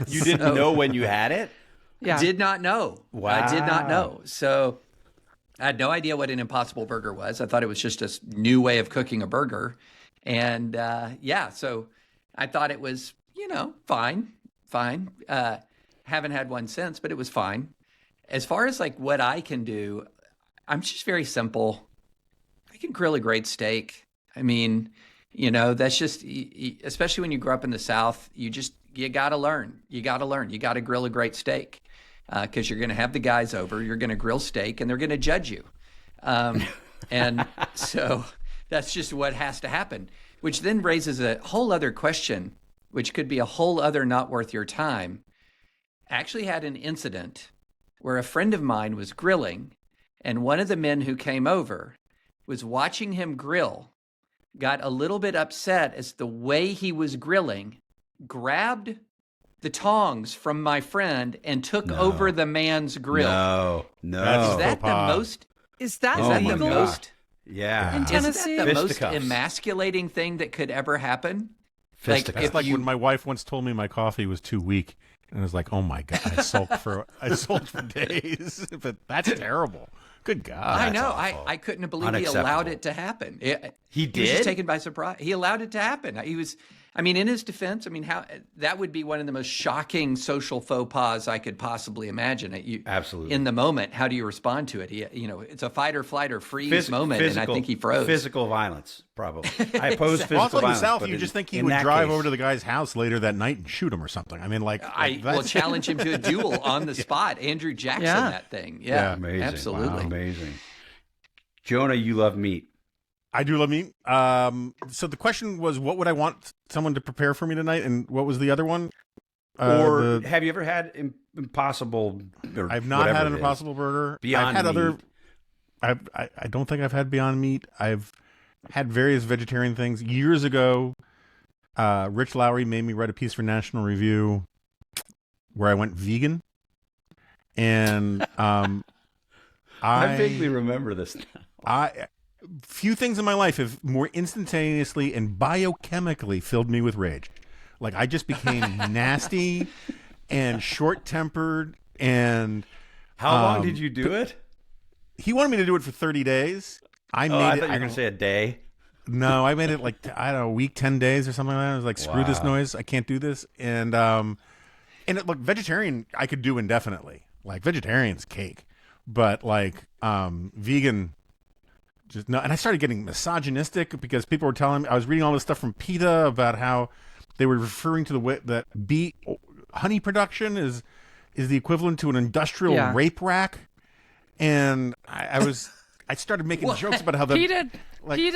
[SPEAKER 1] You didn't know when you had it?
[SPEAKER 3] Yeah.
[SPEAKER 4] Did not know.
[SPEAKER 1] Wow.
[SPEAKER 4] I did not know. So I had no idea what an Impossible Burger was. I thought it was just a new way of cooking a burger. And so I thought it was, fine. Haven't had one since, but it was fine. As far as like what I can do, I'm just very simple. I can grill a great steak. I mean, that's just, especially when you grow up in the South, you got to learn. You got to grill a great steak because you're going to have the guys over. You're going to grill steak and they're going to judge you. And so that's just what has to happen, which then raises a whole other question, which could be a whole other not worth your time. I actually had an incident where a friend of mine was grilling, and one of the men who came over was watching him grill, got a little bit upset as the way he was grilling, grabbed the tongs from my friend and took over the man's grill.
[SPEAKER 1] No.
[SPEAKER 4] Is that the most?
[SPEAKER 3] Is that
[SPEAKER 4] Is that the
[SPEAKER 3] legal?
[SPEAKER 4] most?
[SPEAKER 1] Yeah.
[SPEAKER 3] In Tennessee?
[SPEAKER 4] Isn't that the most
[SPEAKER 1] Fisticuffs.
[SPEAKER 4] emasculating thing that could ever happen?
[SPEAKER 1] Fisticuffs.
[SPEAKER 2] That's like when my wife once told me my coffee was too weak, and I was like, "Oh my god!" I sulked for days. But that's terrible. Good God!
[SPEAKER 4] I know.
[SPEAKER 1] awful.
[SPEAKER 4] I couldn't believe he
[SPEAKER 1] Unacceptable.
[SPEAKER 4] allowed it to happen.
[SPEAKER 1] He
[SPEAKER 4] He was
[SPEAKER 1] did?
[SPEAKER 4] just taken by surprise. He allowed it to happen. In his defense, how that would be one of the most shocking social faux pas I could possibly imagine.
[SPEAKER 1] Absolutely.
[SPEAKER 4] In the moment, how do you respond to it? It's a fight or flight or freeze moment, and I think he froze.
[SPEAKER 1] Physical violence, probably. I oppose physical
[SPEAKER 2] Also in the
[SPEAKER 1] violence.
[SPEAKER 2] South,
[SPEAKER 1] but
[SPEAKER 2] you just think he
[SPEAKER 1] in
[SPEAKER 2] would
[SPEAKER 1] that
[SPEAKER 2] drive
[SPEAKER 1] case-
[SPEAKER 2] over to the guy's house later that night and shoot him or something. I mean,
[SPEAKER 4] I will
[SPEAKER 2] that's-
[SPEAKER 4] challenge him to a duel on the spot. Andrew Jackson,
[SPEAKER 3] Yeah.
[SPEAKER 4] that thing.
[SPEAKER 2] Yeah.
[SPEAKER 4] Yeah,
[SPEAKER 1] Amazing.
[SPEAKER 4] absolutely.
[SPEAKER 1] Wow, amazing. Jonah, you love meat.
[SPEAKER 2] I do love meat. So the question was, what would I want someone to prepare for me tonight, and what was the other one?
[SPEAKER 1] Have you ever had Impossible? Or
[SPEAKER 2] I've not had an
[SPEAKER 1] it is?
[SPEAKER 2] Impossible Burger.
[SPEAKER 1] Beyond
[SPEAKER 2] I've had other.
[SPEAKER 1] Meat.
[SPEAKER 2] I don't think I've had Beyond Meat. I've had various vegetarian things. Years ago, Rich Lowry made me write a piece for National Review where I went vegan, and
[SPEAKER 1] I vaguely remember this now.
[SPEAKER 2] Few things in my life have more instantaneously and biochemically filled me with rage. Like, I just became nasty and short-tempered. And
[SPEAKER 1] how long did you do it?
[SPEAKER 2] He wanted me to do it for 30 days. I
[SPEAKER 1] thought you were going to say a day.
[SPEAKER 2] No, I made it like, I don't know, a week, 10 days or something like that. I was like, screw this noise. I can't do this. And look, vegetarian, I could do indefinitely. Like, vegetarian's cake. But like, vegan, just no. And I started getting misogynistic because people were telling me, I was reading all this stuff from PETA about how they were referring to the way that honey production is the equivalent to an industrial rape rack. And I started making jokes about how
[SPEAKER 3] PETA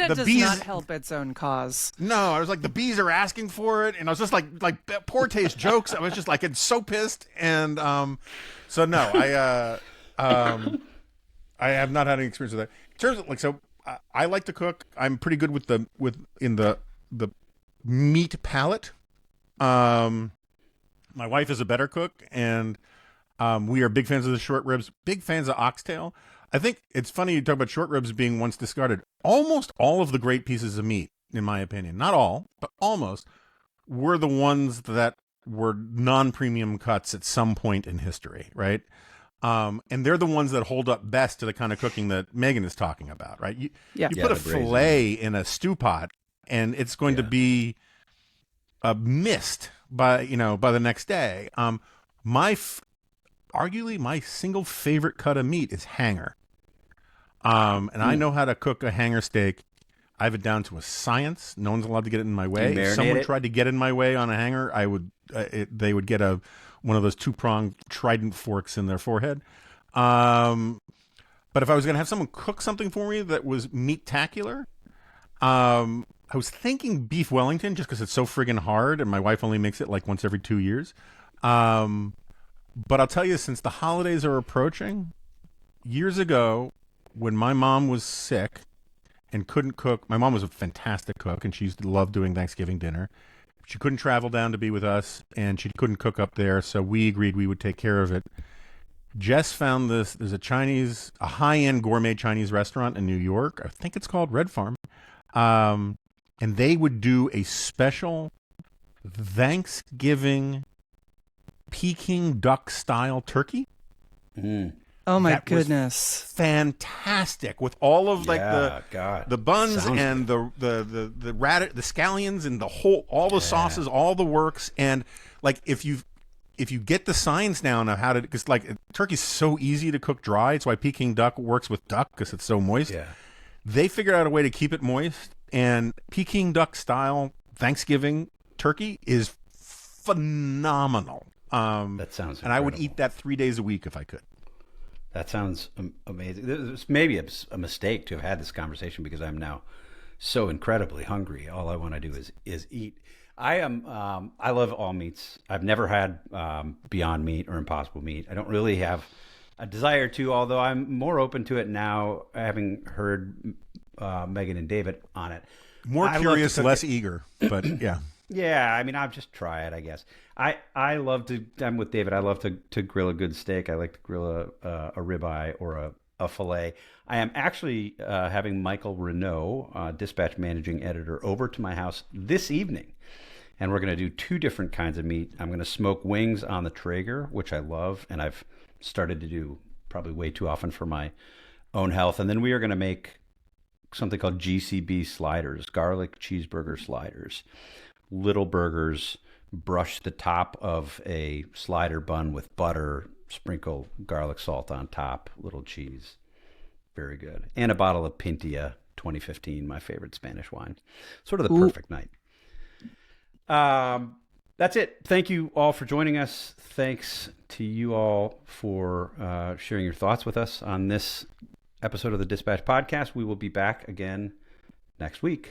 [SPEAKER 3] does
[SPEAKER 2] bees,
[SPEAKER 3] not help its own cause.
[SPEAKER 2] No, I was like, the bees are asking for it, and I was just like poor taste jokes. I was just like, it's so pissed, and so no, I have not had any experience with that. In terms of so, I like to cook. I'm pretty good with the meat palette. My wife is a better cook, and we are big fans of the short ribs, big fans of oxtail. I think it's funny you talk about short ribs being once discarded. Almost all of the great pieces of meat, in my opinion, not all, but almost, were the ones that were non-premium cuts at some point in history, right? And they're the ones that hold up best to the kind of cooking that Megan is talking about, right? You put a filet in a stew pot, and it's going to be missed by the next day. Arguably my single favorite cut of meat is hanger. And I know how to cook a hanger steak. I have it down to a science. No one's allowed to get it in my way. If someone tried to get in my way on a hanger, they would get one of those 2-pronged trident forks in their forehead. But if I was going to have someone cook something for me that was meat-tacular, I was thinking beef Wellington just because it's so friggin' hard, and my wife only makes it like once every 2 years. But I'll tell you, since the holidays are approaching, years ago, when my mom was sick and couldn't cook, my mom was a fantastic cook, and she used to love doing Thanksgiving dinner. She couldn't travel down to be with us, and she couldn't cook up there, so we agreed we would take care of it. Jess found this. There's a high-end gourmet Chinese restaurant in New York. I think it's called Red Farm. And they would do a special Thanksgiving Peking duck style turkey.
[SPEAKER 3] Oh my goodness!
[SPEAKER 2] Fantastic, with all of the buns
[SPEAKER 1] Sounds
[SPEAKER 2] and
[SPEAKER 1] good.
[SPEAKER 2] the scallions and all the sauces, all the works. And like, if you get the science down of how to, because like turkey's so easy to cook dry. It's why Peking duck works with duck, because it's so moist. Yeah, they figured out a way to keep it moist, and Peking duck style Thanksgiving turkey is phenomenal.
[SPEAKER 1] That sounds incredible.
[SPEAKER 2] And I would eat that 3 days a week if I could.
[SPEAKER 1] That sounds amazing. It's maybe a mistake to have had this conversation because I'm now so incredibly hungry. All I want to do is eat. I love all meats. I've never had Beyond Meat or Impossible Meat. I don't really have a desire to, although I'm more open to it now, having heard Megan and David on it.
[SPEAKER 2] More curious, less eager, but yeah.
[SPEAKER 1] Yeah, I mean, I'll just try it, I guess. I love to. I'm with David. I love to grill a good steak. I like to grill a ribeye or a fillet. I am actually having Michael Renaud, Dispatch managing editor, over to my house this evening, and we're going to do 2 different kinds of meat. I'm going to smoke wings on the Traeger, which I love, and I've started to do probably way too often for my own health. And then we are going to make something called GCB sliders, garlic cheeseburger sliders. Little burgers, brush the top of a slider bun with butter, sprinkle garlic salt on top, little cheese. Very good. And a bottle of Pintia 2015, my favorite Spanish wine. Sort of the perfect night. That's it. Thank you all for joining us. Thanks to you all for sharing your thoughts with us on this episode of the Dispatch Podcast. We will be back again next week.